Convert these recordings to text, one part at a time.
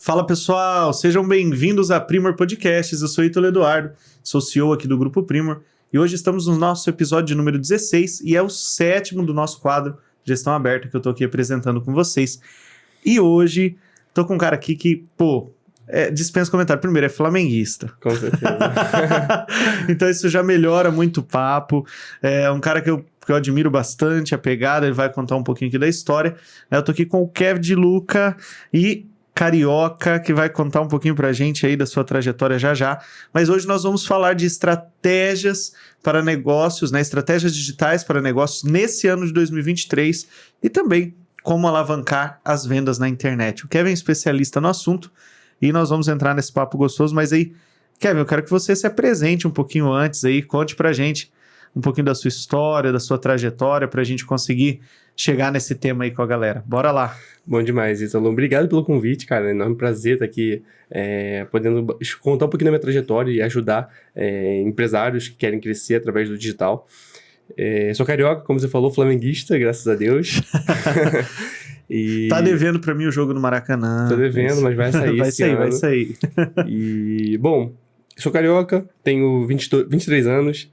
Fala pessoal, sejam bem-vindos a Primor Podcasts, eu sou Ítalo Eduardo, sou CEO aqui do Grupo Primor e hoje estamos no nosso episódio número 16 e é o 7º do nosso quadro Gestão Aberta que eu tô aqui apresentando com vocês. E hoje tô com um cara aqui que, dispensa comentário. Primeiro, é flamenguista. Com certeza. Então isso já melhora muito o papo. É um cara que eu admiro bastante, a pegada, ele vai contar um pouquinho aqui da história. Eu tô aqui com o Kevin de Luca e Carioca, que vai contar um pouquinho pra gente aí da sua trajetória já. Mas hoje nós vamos falar de estratégias para negócios, né? Estratégias digitais para negócios nesse ano de 2023 e também como alavancar as vendas na internet. O Kevin é especialista no assunto e nós vamos entrar nesse papo gostoso, mas aí, Kevin, eu quero que você se apresente um pouquinho antes aí, conte pra gente um pouquinho da sua história, da sua trajetória, pra gente conseguir chegar nesse tema aí com a galera. Bora lá! Bom demais, Ítalo. Obrigado pelo convite, cara. É um enorme prazer estar aqui podendo contar um pouquinho da minha trajetória e ajudar empresários que querem crescer através do digital. Sou carioca, como você falou, flamenguista, graças a Deus. Tá devendo pra mim o jogo no Maracanã. Tô devendo, mas vai sair vai sair. E, bom, sou carioca, tenho 23 anos,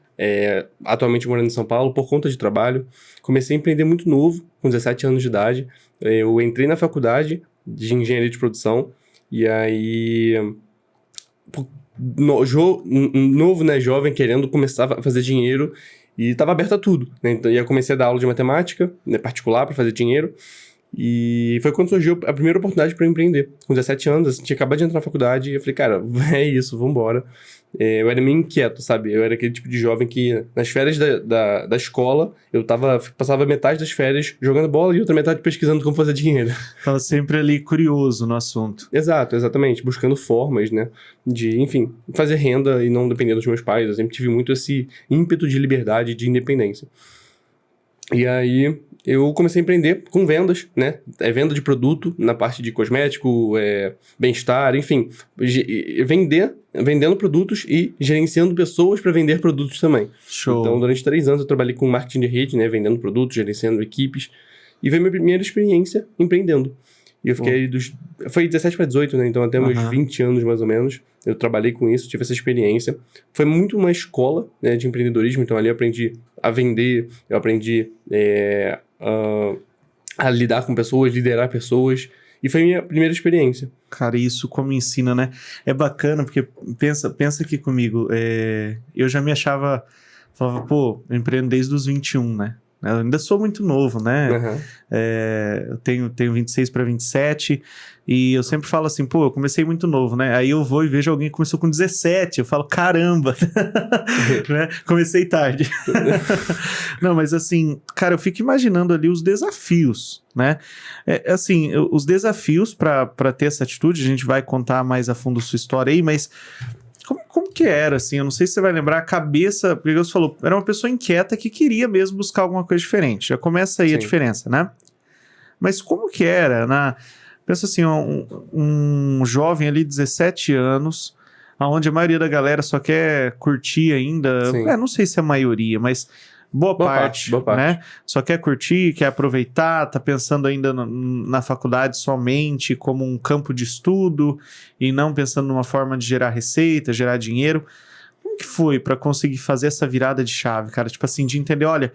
atualmente morando em São Paulo por conta de trabalho. Comecei a empreender muito novo, com 17 anos de idade. Eu entrei na faculdade de engenharia de produção e aí, novo, né, jovem, querendo começar a fazer dinheiro e estava aberto a tudo, né? Então, eu comecei a dar aula de matemática, né, particular para fazer dinheiro. E foi quando surgiu a primeira oportunidade para eu empreender. Com 17 anos, assim, tinha acabado de entrar na faculdade e eu falei, cara, é isso, vambora. Eu era meio inquieto, sabe? Eu era aquele tipo de jovem que nas férias da escola, passava metade das férias jogando bola e outra metade pesquisando como fazer dinheiro. Tava sempre ali curioso no assunto. Exatamente. Buscando formas, né? De, enfim, fazer renda e não depender dos meus pais. Eu sempre tive muito esse ímpeto de liberdade e de independência. E aí eu comecei a empreender com vendas, né? Venda de produto na parte de cosmético, bem-estar, enfim. Vendendo produtos e gerenciando pessoas para vender produtos também. Show. Então, durante 3 anos eu trabalhei com marketing de rede, né? Vendendo produtos, gerenciando equipes. E foi minha primeira experiência empreendendo. E eu fiquei foi 17 para 18, né? Então até meus 20 anos, mais ou menos, eu trabalhei com isso, tive essa experiência. Foi muito uma escola, né, de empreendedorismo. Então ali eu aprendi a vender, eu aprendi a lidar com pessoas, liderar pessoas. E foi minha primeira experiência. Cara, isso como ensina, né? É bacana, porque pensa aqui comigo. Eu já me falava, eu empreendo desde os 21, né? Eu ainda sou muito novo, né? Uhum. Eu tenho 26 para 27 e eu sempre falo assim, eu comecei muito novo, né? Aí eu vou e vejo alguém que começou com 17, eu falo, caramba, né? Comecei tarde. Não, mas assim, cara, eu fico imaginando ali os desafios, né? Os desafios para ter essa atitude, a gente vai contar mais a fundo sua história aí, mas como que era, assim? Eu não sei se você vai lembrar a cabeça, porque você falou, era uma pessoa inquieta que queria mesmo buscar alguma coisa diferente. Já começa aí Sim. A diferença, né? Mas como que era? Pensa assim, um jovem ali, 17 anos, onde a maioria da galera só quer curtir ainda. Não sei se é a maioria, mas boa parte, né? Só quer curtir, quer aproveitar, tá pensando ainda na faculdade somente como um campo de estudo e não pensando numa forma de gerar receita, gerar dinheiro. Como que foi para conseguir fazer essa virada de chave, cara? Tipo assim, de entender, olha,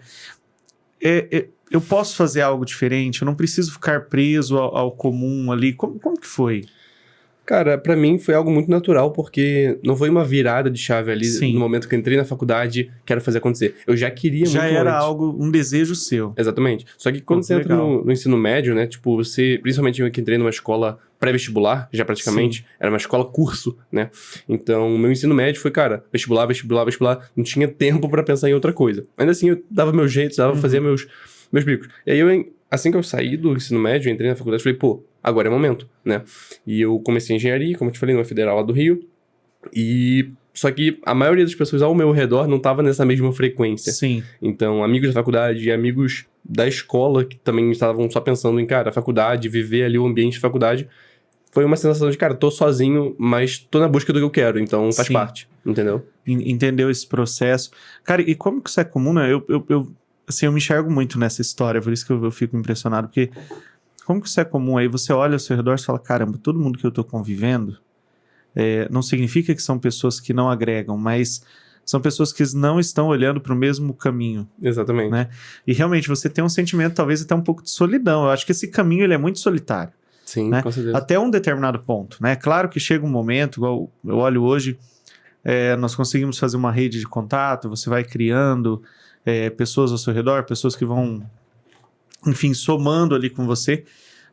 eu posso fazer algo diferente, eu não preciso ficar preso ao comum ali. Como que foi? Cara, pra mim foi algo muito natural, porque não foi uma virada de chave ali. Sim. No momento que eu entrei na faculdade, quero fazer acontecer. Eu já queria muito antes. Já era algo, um desejo seu. Exatamente. Só que quando você entra no ensino médio, né, tipo, principalmente eu que entrei numa escola pré-vestibular, já praticamente, Sim. Era uma escola curso, né? Então, o meu ensino médio foi, cara, vestibular, não tinha tempo pra pensar em outra coisa. Ainda assim, eu dava meu jeito, fazia meus bicos. E aí, assim que eu saí do ensino médio, entrei na faculdade, falei, agora é momento, né? E eu comecei engenharia, como eu te falei, numa federal lá do Rio. Só que a maioria das pessoas ao meu redor não estava nessa mesma frequência. Sim. Então, amigos da faculdade e amigos da escola que também estavam só pensando em, cara, faculdade, viver ali o ambiente de faculdade. Foi uma sensação de, cara, tô sozinho, mas tô na busca do que eu quero, então faz parte, entendeu? Entendeu esse processo. Cara, e como que isso é comum, né? Eu me enxergo muito nessa história, por isso que eu fico impressionado, porque como que isso é comum? Aí você olha ao seu redor e fala, caramba, todo mundo que eu tô convivendo, não significa que são pessoas que não agregam, mas são pessoas que não estão olhando para o mesmo caminho. Exatamente. Né? E realmente você tem um sentimento, talvez até um pouco de solidão. Eu acho que esse caminho ele é muito solitário. Sim, né? com certeza. Até um determinado ponto. Né? Claro que chega um momento, igual eu olho hoje, nós conseguimos fazer uma rede de contato, você vai criando pessoas ao seu redor, pessoas que vão, enfim, somando ali com você.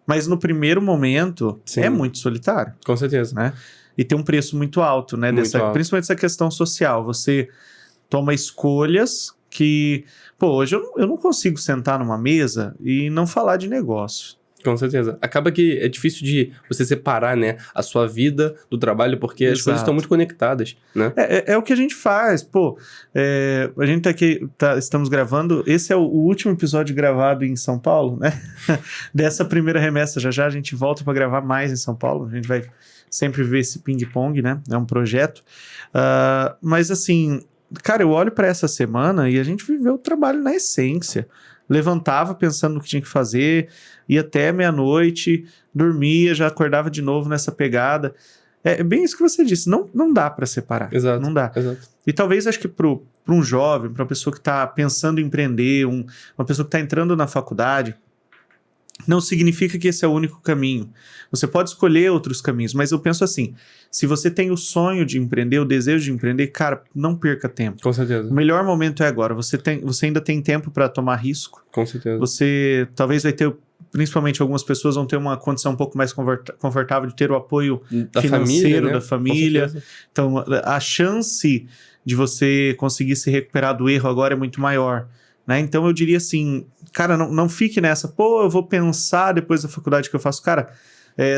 Mas no primeiro momento é muito solitário. Com certeza. Né? E tem um preço muito alto, né? Muito alto. Principalmente essa questão social. Você toma escolhas que... Pô, hoje eu não consigo sentar numa mesa e não falar de negócio. Com certeza. Acaba que é difícil de você separar, né, a sua vida do trabalho, porque as coisas estão muito conectadas, né? É o que a gente faz. Pô, a gente tá aqui, estamos gravando... Esse é o último episódio gravado em São Paulo, né? Dessa primeira remessa. Já a gente volta para gravar mais em São Paulo. A gente vai... sempre ver esse ping-pong, né? É um projeto. Mas assim, cara, eu olho para essa semana e a gente viveu o trabalho na essência. Levantava pensando no que tinha que fazer, ia até meia-noite, dormia, já acordava de novo nessa pegada. É bem isso que você disse, não dá para separar. Exato. Não dá. Exato. E talvez, acho que para um jovem, para uma pessoa que está pensando em empreender, uma pessoa que está entrando na faculdade, não significa que esse é o único caminho. Você pode escolher outros caminhos, mas eu penso assim, se você tem o sonho de empreender, o desejo de empreender, cara, não perca tempo. Com certeza. O melhor momento é agora. Você ainda tem tempo para tomar risco. Com certeza. Você talvez vai ter, principalmente algumas pessoas vão ter uma condição um pouco mais confortável de ter o apoio financeiro da família. Então, a chance de você conseguir se recuperar do erro agora é muito maior. Né? Então eu diria assim, cara, não fique nessa, pô, eu vou pensar depois da faculdade que eu faço, cara,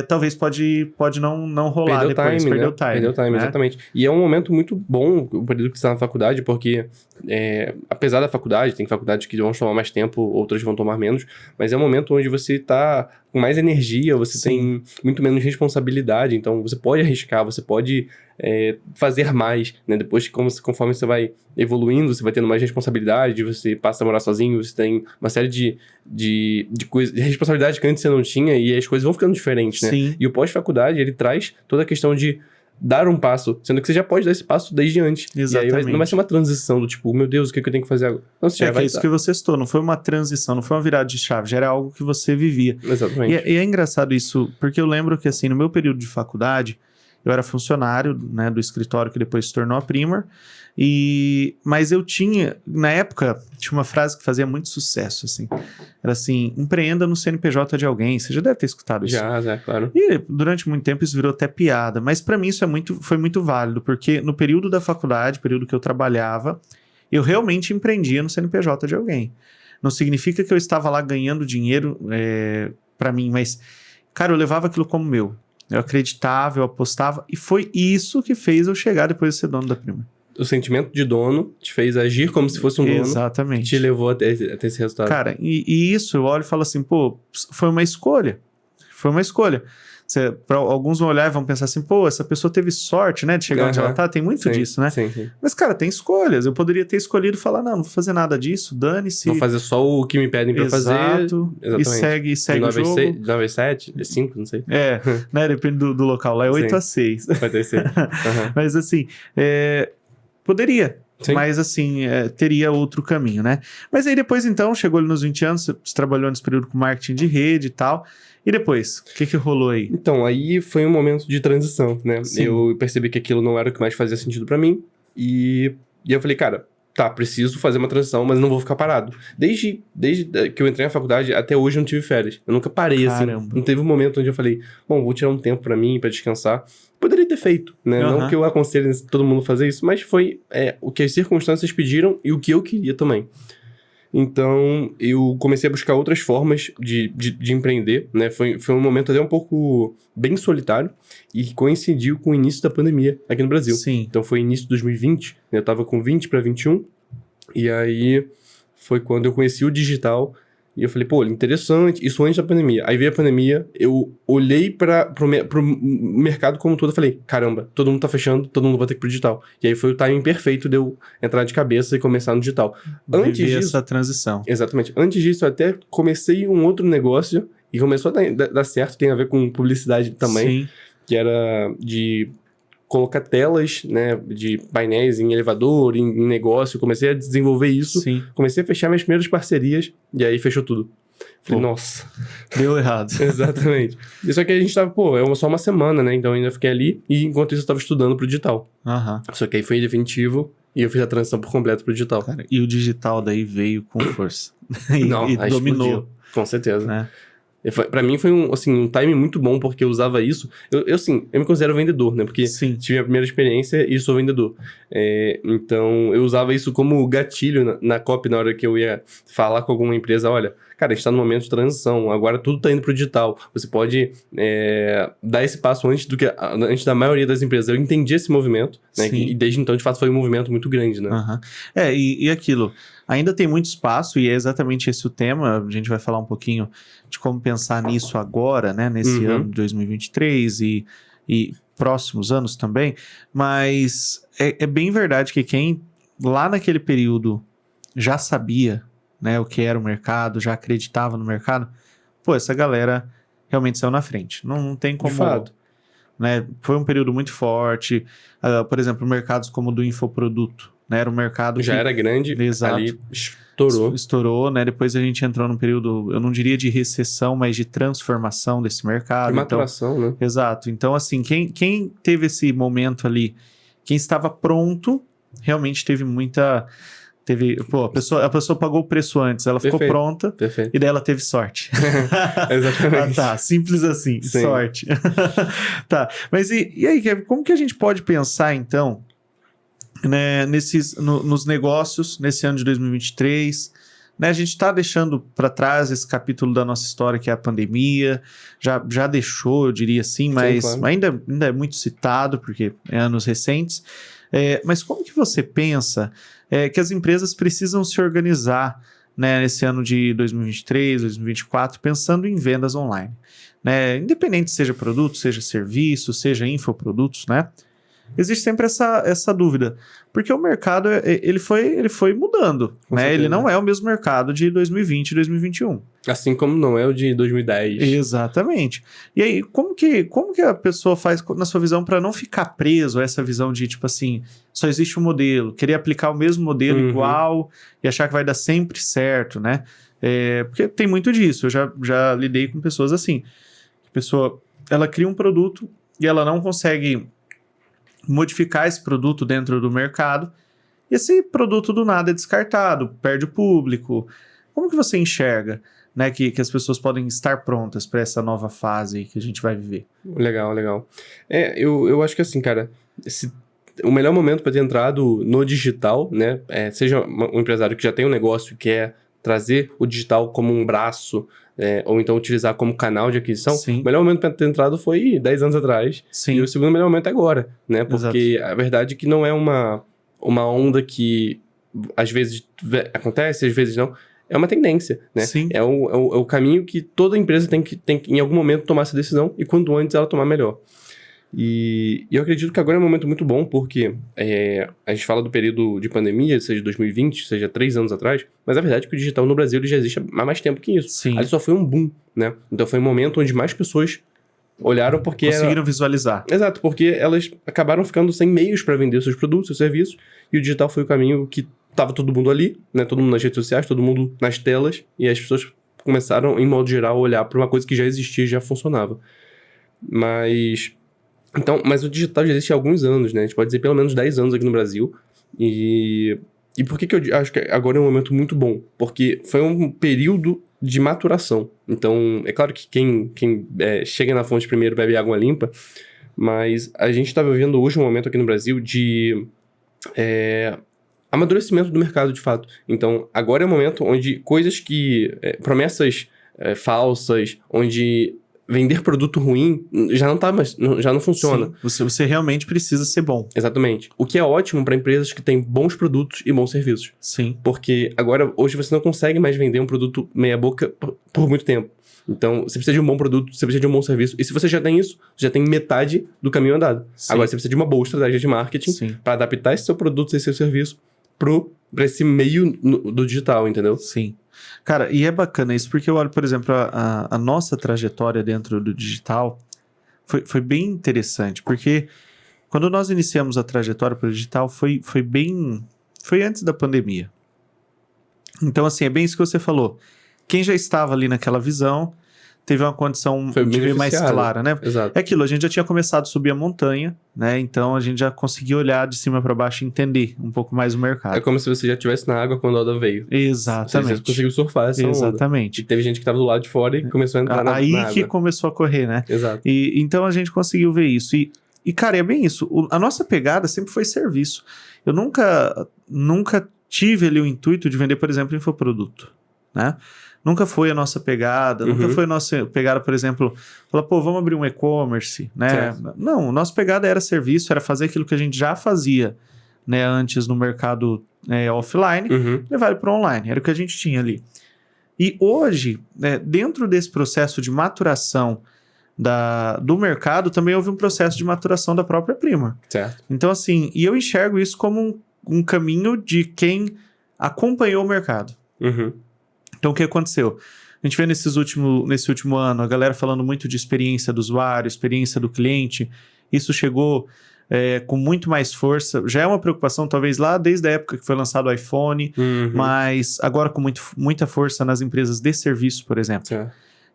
talvez pode não rolar perdeu depois, time, perdeu né? time. Perdeu time, né? exatamente. E é um momento muito bom o período que você está na faculdade, porque apesar da faculdade, tem faculdades que vão tomar mais tempo, outras vão tomar menos, mas é um momento onde você está com mais energia, você tem muito menos responsabilidade, então você pode arriscar, você pode fazer mais, né? Depois, conforme você vai evoluindo, você vai tendo mais responsabilidade, você passa a morar sozinho, você tem uma série de coisas, de responsabilidade que antes você não tinha e as coisas vão ficando diferentes, né? Sim. E o pós-faculdade, ele traz toda a questão de dar um passo, sendo que você já pode dar esse passo desde antes. Exatamente. E aí não vai ser uma transição do tipo, meu Deus, o que eu tenho que fazer agora? Não, você já vai isso que você citou, não foi uma transição, não foi uma virada de chave, já era algo que você vivia. Exatamente. E é engraçado isso, porque eu lembro que assim, no meu período de faculdade, eu era funcionário, né, do escritório que depois se tornou a Primor, mas eu tinha, na época, tinha uma frase que fazia muito sucesso, assim, era assim, empreenda no CNPJ de alguém, você já deve ter escutado isso. Já, claro. E durante muito tempo isso virou até piada, mas para mim isso foi muito válido, porque no período da faculdade, período que eu trabalhava, eu realmente empreendia no CNPJ de alguém. Não significa que eu estava lá ganhando dinheiro para mim, mas, cara, eu levava aquilo como meu. Eu acreditava, eu apostava, e foi isso que fez eu chegar depois de ser dono da Primor. O sentimento de dono te fez agir como se fosse um dono. Exatamente. Que te levou até esse resultado. Cara, e isso eu olho e falo assim, pô, foi uma escolha. Foi uma escolha. Alguns vão olhar e vão pensar assim, pô, essa pessoa teve sorte, né, de chegar onde ela tá, tem muito disso, né? Sim. Mas, cara, tem escolhas. Eu poderia ter escolhido falar, não vou fazer nada disso, dane-se. Vou fazer só o que me pedem pra fazer. Exatamente. E segue o jogo. De 9 a 7, de 5, não sei. Né, depende do local. Lá é 8 a 6. Vai ter 6. Mas, assim, poderia. Sim. Mas, assim, teria outro caminho, né? Mas aí depois, então, chegou ali nos 20 anos, você trabalhou nesse período com marketing de rede e tal. E depois, o que rolou aí? Então, aí foi um momento de transição, né? Sim. Eu percebi que aquilo não era o que mais fazia sentido pra mim. E eu falei, cara, tá, preciso fazer uma transição, mas não vou ficar parado. Desde que eu entrei na faculdade, até hoje eu não tive férias. Eu nunca parei, Caramba. assim. Não teve um momento onde eu falei, bom, vou tirar um tempo pra mim, pra descansar. Poderia ter feito, né? Não que eu aconselhe todo mundo a fazer isso, mas foi o que as circunstâncias pediram e o que eu queria também. Então, eu comecei a buscar outras formas de empreender, né? Foi um momento até um pouco bem solitário e que coincidiu com o início da pandemia aqui no Brasil. Sim. Então, foi início de 2020, né? Eu tava com 20 para 21 e aí foi quando eu conheci o digital e eu falei, pô, interessante, isso antes da pandemia. Aí veio a pandemia, eu olhei pro mercado como um todo e falei, caramba, todo mundo tá fechando, todo mundo vai ter que ir pro digital. E aí foi o timing perfeito de eu entrar de cabeça e começar no digital. Antes disso, essa transição. Exatamente. Antes disso, eu até comecei um outro negócio e começou a dar certo, tem a ver com publicidade também, Sim. que era de colocar telas, né, de painéis em elevador, em negócio, comecei a desenvolver isso, Sim. comecei a fechar minhas primeiras parcerias, e aí fechou tudo. Falei, Pô. nossa. Deu errado. Exatamente. E só que a gente tava, só uma semana, né, então eu ainda fiquei ali, e enquanto isso eu tava estudando pro digital. Aham. Só que aí foi definitivo, e eu fiz a transição por completo pro digital. Cara, e o digital daí veio com força. e Aí dominou. explodiu. Com certeza. Né? Pra mim foi um time muito bom, porque eu usava isso. Eu me considero vendedor, né? Porque Sim. tive a primeira experiência e sou vendedor. Então, eu usava isso como gatilho na copy, na hora que eu ia falar com alguma empresa. Olha, cara, a gente tá num momento de transição, agora tudo tá indo pro digital. Você pode dar esse passo antes da maioria das empresas. Eu entendi esse movimento, né? Sim. E desde então, de fato, foi um movimento muito grande, né? Uhum. E aquilo, ainda tem muito espaço, e é exatamente esse o tema. A gente vai falar um pouquinho de como pensar nisso agora, né? Nesse ano de 2023 e próximos anos também. Mas é bem verdade que quem lá naquele período já sabia, né, o que era o mercado, já acreditava no mercado, essa galera realmente saiu na frente. Não tem como... De fato. Né? Foi um período muito forte. Por exemplo, mercados como o do infoproduto, né? Era um mercado já era grande, exato, ali estourou, né? Depois a gente entrou num período, eu não diria de recessão, mas de transformação desse mercado. De maturação, né? Exato. Então, assim, quem teve esse momento ali, quem estava pronto, realmente teve muita... a pessoa pagou o preço antes, ela ficou pronta. Perfeito. E daí ela teve sorte. Exatamente. Tá, simples assim, Sim. sorte. Tá, mas e aí, Kevin, como que a gente pode pensar, então, né, nos negócios, nesse ano de 2023, né, a gente está deixando para trás esse capítulo da nossa história, que é a pandemia, já deixou, eu diria assim, mas Sim, claro. ainda é muito citado, porque é anos recentes, mas como que você pensa que as empresas precisam se organizar, né, nesse ano de 2023, 2024, pensando em vendas online, né? Independente seja produto, seja serviço, seja infoprodutos, né? Existe sempre essa dúvida, porque o mercado ele foi mudando, né? Ele não é o mesmo mercado de 2020 e 2021. Assim como não é o de 2010. Exatamente. E aí, como que a pessoa faz, na sua visão, para não ficar preso a essa visão de, tipo assim, só existe um modelo, querer aplicar o mesmo modelo igual e achar que vai dar sempre certo, né? Porque tem muito disso. Eu já lidei com pessoas assim. A pessoa, ela cria um produto e ela não consegue modificar esse produto dentro do mercado, e esse produto do nada é descartado, perde o público. Como que você enxerga, né, que as pessoas podem estar prontas para essa nova fase que a gente vai viver? Legal. Eu acho que assim, cara, o melhor momento para ter entrado no digital, né, seja um empresário que já tem um negócio e quer trazer o digital como um braço, ou então utilizar como canal de aquisição. Sim. O melhor momento para ter entrado foi 10 anos atrás. Sim. E o segundo melhor momento é agora, né? Porque Exato. a verdade é que não é uma onda que às vezes acontece, às vezes não. É uma tendência, né? Sim. É o caminho que toda empresa tem que em algum momento tomar essa decisão, e quanto antes ela tomar, melhor. E eu acredito que agora é um momento muito bom, porque a gente fala do período de pandemia, seja 2020, seja 3 anos atrás, mas a verdade é que o digital no Brasil ele já existe há mais tempo que isso. Sim. Ali só foi um boom, né? Então foi um momento onde mais pessoas olharam porque... Conseguiram visualizar. Exato, porque elas acabaram ficando sem meios para vender seus produtos, seus serviços, e o digital foi o caminho que tava todo mundo ali, né? Todo mundo nas redes sociais, todo mundo nas telas, e as pessoas começaram, em modo geral, a olhar para uma coisa que já existia e já funcionava. Mas o digital já existe há alguns anos, né? A gente pode dizer pelo menos 10 anos aqui no Brasil. E por que eu acho que agora é um momento muito bom? Porque foi um período de maturação. Então, é claro que quem chega na fonte primeiro bebe água limpa, mas a gente está vivendo hoje um momento aqui no Brasil de amadurecimento do mercado, de fato. Então, agora é o momento onde coisas que... promessas falsas, onde... vender produto ruim já não tá mais, já não funciona. Sim, você realmente precisa ser bom. Exatamente. O que é ótimo para empresas que têm bons produtos e bons serviços. Sim. Porque agora, hoje, você não consegue mais vender um produto meia boca por muito tempo. Então, você precisa de um bom produto, você precisa de um bom serviço. E se você já tem isso, já tem metade do caminho andado. Sim. Agora, você precisa de uma boa estratégia de marketing para adaptar esse seu produto e esse seu serviço para esse meio do digital, entendeu? Sim. Cara, e é bacana isso, porque eu olho, por exemplo, a nossa trajetória dentro do digital foi bem interessante, porque quando nós iniciamos a trajetória para o digital, foi antes da pandemia. Então, assim, é bem isso que você falou. Quem já estava ali naquela visão teve uma condição de ver mais clara, né? Exato. É aquilo, a gente já tinha começado a subir a montanha, né? Então a gente já conseguia olhar de cima para baixo e entender um pouco mais o mercado. É como se você já estivesse na água quando a onda veio. Exatamente. Você conseguiu surfar essa onda. Exatamente. E teve gente que estava do lado de fora e começou a entrar na água. Aí que começou a correr, né? Exato. E então a gente conseguiu ver isso. E cara, é bem isso. A nossa pegada sempre foi serviço. Eu nunca tive ali o intuito de vender, por exemplo, infoproduto, né? Nunca foi a nossa pegada, nunca foi a nossa pegada, por exemplo, falar, pô, vamos abrir um e-commerce, né? Certo. Não, nossa pegada era serviço, era fazer aquilo que a gente já fazia, né, antes no mercado offline, levar ele para online, era o que a gente tinha ali. E hoje, né, dentro desse processo de maturação do mercado, também houve um processo de maturação da própria Prima. Certo. Então, assim, e eu enxergo isso como um caminho de quem acompanhou o mercado. Então, o que aconteceu? A gente vê nesse último ano a galera falando muito de experiência do usuário, experiência do cliente. Isso chegou com muito mais força. Já é uma preocupação, talvez, lá desde a época que foi lançado o iPhone, mas agora com muita força nas empresas de serviço, por exemplo.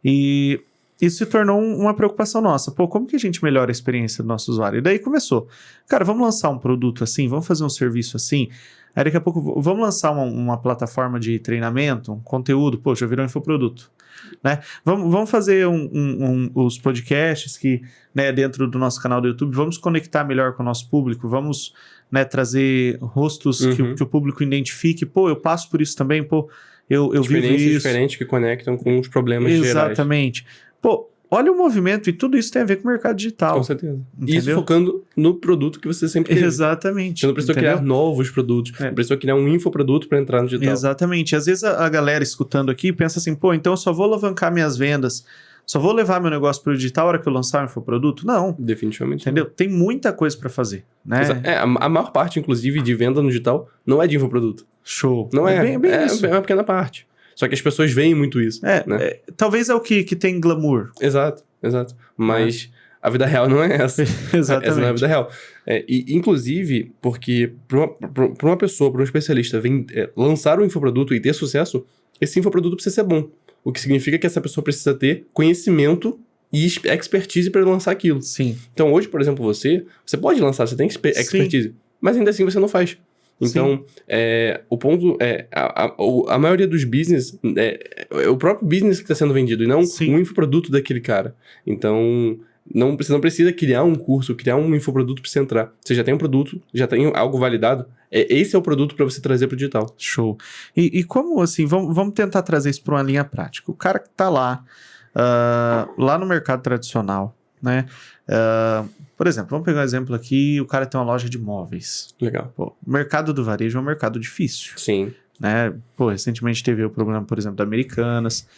E isso se tornou uma preocupação nossa. Pô, como que a gente melhora a experiência do nosso usuário? E daí começou. Cara, vamos lançar um produto assim? Vamos fazer um serviço assim? Aí daqui a pouco, vamos lançar uma plataforma de treinamento, um conteúdo, pô, já virou um infoproduto, né? Vamos fazer os podcasts que, né, dentro do nosso canal do YouTube, vamos conectar melhor com o nosso público, vamos, né, trazer rostos que o público identifique, pô, eu passo por isso também, pô, eu vivo isso. Experiências diferentes que conectam com os problemas gerais. Exatamente. Pô, olha o movimento e tudo isso tem a ver com o mercado digital. Com certeza. Entendeu? Isso focando no produto que você sempre teve. Exatamente. Você não precisou criar novos produtos. Não precisou criar um infoproduto para entrar no digital. Exatamente. Às vezes a galera escutando aqui pensa assim, pô, então eu só vou alavancar minhas vendas, só vou levar meu negócio para o digital na hora que eu lançar um infoproduto? Não. Definitivamente. Entendeu? Tem muita coisa para fazer, né? A maior parte, inclusive, de venda no digital não é de infoproduto. Show. Não é. Bem isso. É uma pequena parte. Só que as pessoas veem muito isso. Né? Talvez é o que tem glamour. Exato. Mas a vida real não é essa. Exatamente. Essa não é a vida real. E, inclusive, porque para uma pessoa, para um especialista lançar um infoproduto e ter sucesso, esse infoproduto precisa ser bom. O que significa que essa pessoa precisa ter conhecimento e expertise para lançar aquilo. Sim. Então, hoje, por exemplo, você pode lançar, você tem expertise, sim, mas ainda assim você não faz. Então, o ponto é, a maioria dos business, é o próprio business que está sendo vendido, e não um infoproduto daquele cara. Então, você não precisa criar um curso, criar um infoproduto para você entrar. Você já tem um produto, já tem algo validado, esse é o produto para você trazer para o digital. Show. E como assim, vamos tentar trazer isso para uma linha prática. O cara que está lá no mercado tradicional, né? Por exemplo, vamos pegar um exemplo aqui, o cara tem uma loja de móveis. Legal. Pô, o mercado do varejo é um mercado difícil. Sim. Né? Pô, recentemente teve o problema, por exemplo, da Americanas.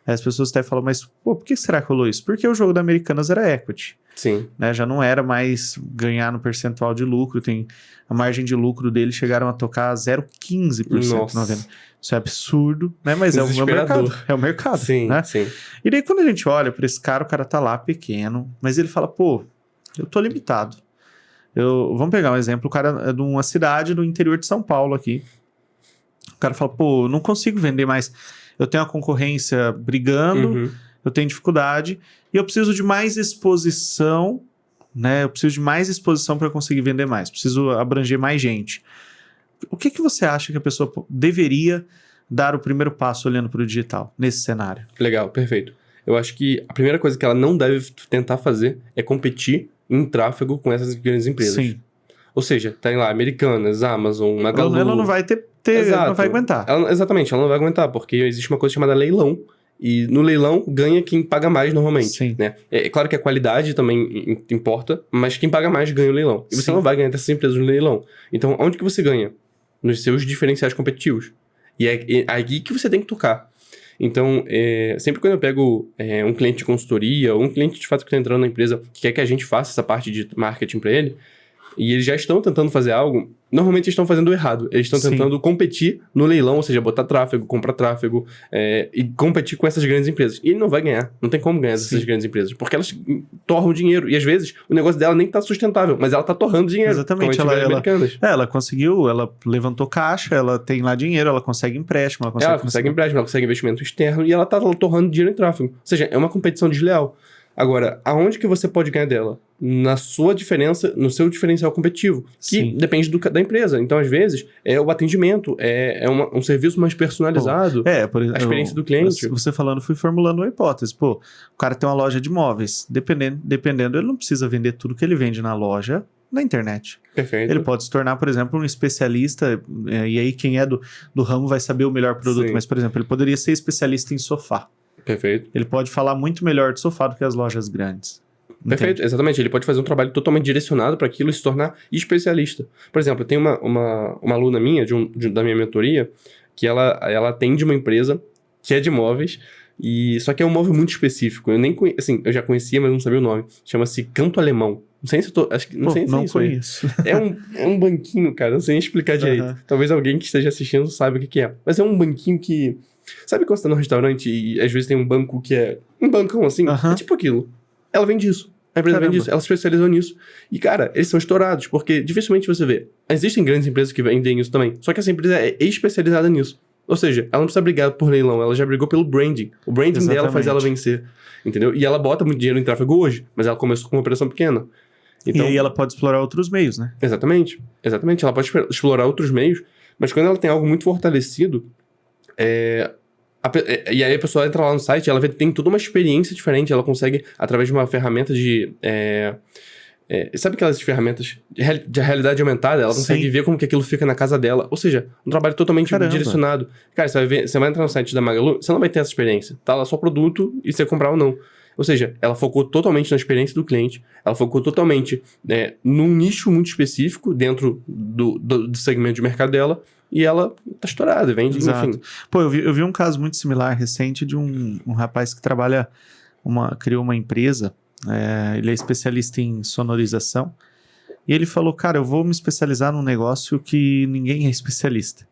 As pessoas até falam, mas pô, por que será que rolou isso? Porque o jogo da Americanas era equity. Sim. Né? Já não era mais ganhar no percentual de lucro, a margem de lucro deles chegaram a tocar 0,15% na venda. Isso é absurdo, né? Mas é o mercado. É o mercado, sim, né? Sim. E daí quando a gente olha para esse cara, o cara tá lá pequeno, mas ele fala, pô, eu tô limitado. Vamos pegar um exemplo, o cara é de uma cidade do interior de São Paulo aqui. O cara fala, pô, eu não consigo vender mais. Eu tenho a concorrência brigando, eu tenho dificuldade, e eu preciso de mais exposição, né? Eu preciso de mais exposição para conseguir vender mais. Preciso abranger mais gente. O que você acha que a pessoa deveria dar o primeiro passo olhando para o digital, nesse cenário? Legal, perfeito. Eu acho que a primeira coisa que ela não deve tentar fazer é competir em tráfego com essas grandes empresas. Sim. Ou seja, tem lá Americanas, Amazon, Magalu... Ela não vai ela não vai aguentar. Exatamente, ela não vai aguentar, porque existe uma coisa chamada leilão, e no leilão ganha quem paga mais normalmente. Sim. Né? É claro que a qualidade também importa, mas quem paga mais ganha o leilão. E você não vai ganhar dessas empresas no leilão. Então, onde que você ganha? Nos seus diferenciais competitivos. E é aí que você tem que tocar. Então, sempre quando eu pego um cliente de consultoria, ou um cliente de fato que está entrando na empresa, que quer que a gente faça essa parte de marketing para ele, E eles já estão tentando fazer algo, normalmente eles estão fazendo errado. Eles estão tentando competir no leilão, ou seja, botar tráfego, comprar tráfego, e competir com essas grandes empresas. E ele não vai ganhar, não tem como ganhar dessas grandes empresas, porque elas torram dinheiro. E às vezes o negócio dela nem tá sustentável, mas ela tá torrando dinheiro. Exatamente. Ela conseguiu, ela levantou caixa, ela tem lá dinheiro, ela consegue empréstimo, ela consegue empréstimo, ela consegue investimento externo e ela tá torrando dinheiro em tráfego. Ou seja, é uma competição desleal. Agora, aonde que você pode ganhar dela? Na sua diferença, no seu diferencial competitivo, que depende da empresa. Então, às vezes, é o atendimento, é um serviço mais personalizado, por exemplo, a experiência do cliente. Você falando, fui formulando uma hipótese. Pô, o cara tem uma loja de móveis, dependendo, ele não precisa vender tudo que ele vende na loja na internet. Perfeito. Ele pode se tornar, por exemplo, um especialista, e aí quem é do ramo vai saber o melhor produto, mas, por exemplo, ele poderia ser especialista em sofá. Perfeito. Ele pode falar muito melhor de sofá do que as lojas grandes. Perfeito, entende? Exatamente. Ele pode fazer um trabalho totalmente direcionado para aquilo e se tornar especialista. Por exemplo, eu tenho uma aluna minha, da minha mentoria, que ela atende uma empresa que é de móveis, só que é um móvel muito específico. Eu nem assim, eu já conhecia, mas não sabia o nome. Chama-se Canto Alemão. Não sei se eu tô... não sei se não é isso conheço. É um banquinho, cara. Não sei nem explicar direito. Talvez alguém que esteja assistindo saiba o que é. Mas é um banquinho que... Sabe quando você tá num restaurante e às vezes tem um banco que é um bancão assim? É tipo aquilo. Ela vende isso. A empresa vende isso. Ela se especializou nisso. E, cara, eles são estourados, porque dificilmente você vê. Existem grandes empresas que vendem isso também. Só que essa empresa é especializada nisso. Ou seja, ela não precisa brigar por leilão, ela já brigou pelo branding. O branding dela faz ela vencer. Entendeu? E ela bota muito dinheiro em tráfego hoje, mas ela começou com uma operação pequena. Então, e aí ela pode explorar outros meios, né? Exatamente. Ela pode explorar outros meios, mas quando ela tem algo muito fortalecido, e aí a pessoa entra lá no site, ela tem toda uma experiência diferente, ela consegue, através de uma ferramenta de... sabe aquelas ferramentas de realidade aumentada? Ela consegue ver como que aquilo fica na casa dela. Ou seja, um trabalho totalmente direcionado. Cara, você vai entrar no site da Magalu, você não vai ter essa experiência. Tá lá só produto e você comprar ou não. Ou seja, ela focou totalmente na experiência do cliente, ela focou totalmente num nicho muito específico dentro do segmento de mercado dela, e ela tá estourada, vende, enfim. Pô, eu vi um caso muito similar recente de um rapaz que criou uma empresa, ele é especialista em sonorização, e ele falou, cara, eu vou me especializar num negócio que ninguém é especialista.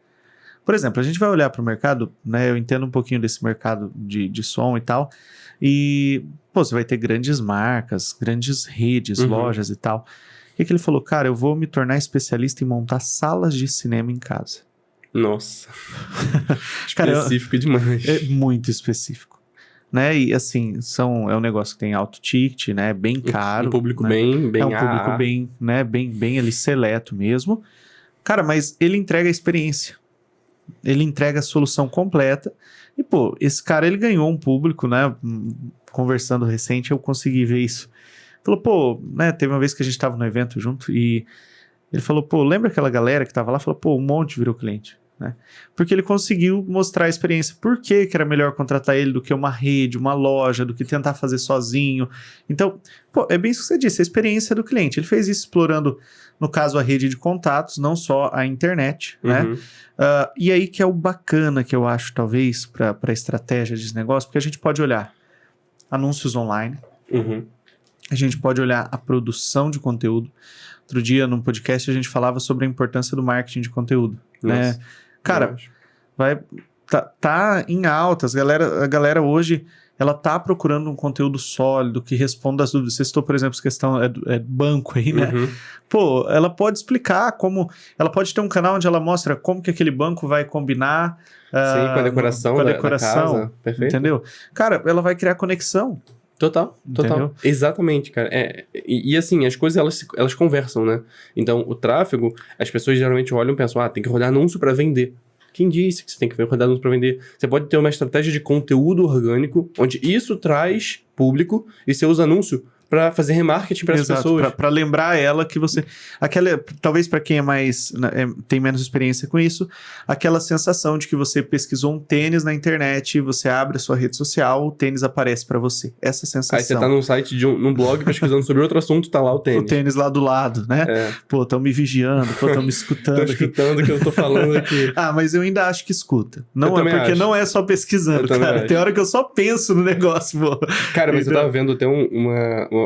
Por exemplo, a gente vai olhar para o mercado, né? Eu entendo um pouquinho desse mercado de som e tal, e pô, você vai ter grandes marcas, grandes redes, lojas e tal. O que ele falou? Cara, eu vou me tornar especialista em montar salas de cinema em casa. Nossa. Específico demais. É muito específico. Né? E assim, é um negócio que tem alto ticket, né? Bem caro. Um público, né? bem é um público bem, né? Bem ali seleto mesmo. Cara, mas ele entrega a experiência. Ele entrega a solução completa. E, pô, esse cara, ele ganhou um público, né? Conversando recente, eu consegui ver isso. Falou, pô, né? Teve uma vez que a gente tava no evento junto e ele falou, pô, lembra aquela galera que tava lá? Falou, pô, um monte virou cliente, né? Porque ele conseguiu mostrar a experiência. Por que era melhor contratar ele do que uma rede, uma loja, do que tentar fazer sozinho? Então, pô, é bem isso que você disse, a experiência do cliente. Ele fez isso explorando, no caso, a rede de contatos, não só a internet, né? E aí que é o bacana que eu acho, talvez, para a estratégia de negócio, porque a gente pode olhar anúncios online, a gente pode olhar a produção de conteúdo. Outro dia, num podcast, a gente falava sobre a importância do marketing de conteúdo, né? Cara, tá em altas. A galera hoje, ela tá procurando um conteúdo sólido que responda às dúvidas. Você citou, por exemplo, a questão banco aí, né? Pô, ela pode explicar como... Ela pode ter um canal onde ela mostra como que aquele banco vai combinar... Sim, com a decoração da casa. Perfeito. Entendeu? Cara, ela vai criar conexão. Total. Entendeu? Exatamente, cara. E assim, as coisas, elas conversam, né? Então, o tráfego, as pessoas geralmente olham e pensam, tem que rodar anúncio para vender. Quem disse que você tem que rodar anúncio para vender? Você pode ter uma estratégia de conteúdo orgânico, onde isso traz público, e você usa anúncio para fazer remarketing para as pessoas. Para lembrar ela que você... talvez para quem tem menos experiência com isso, aquela sensação de que você pesquisou um tênis na internet, você abre a sua rede social, o tênis aparece para você. Essa sensação. Aí você tá num site, num blog pesquisando sobre outro assunto, tá lá o tênis. O tênis lá do lado, né? Pô, estão me vigiando, estão me escutando. Tô escutando o que eu tô falando aqui. Mas eu ainda acho que escuta. Não é só pesquisando, cara. Tem hora que eu só penso no negócio, pô. Cara, mas eu tava vendo até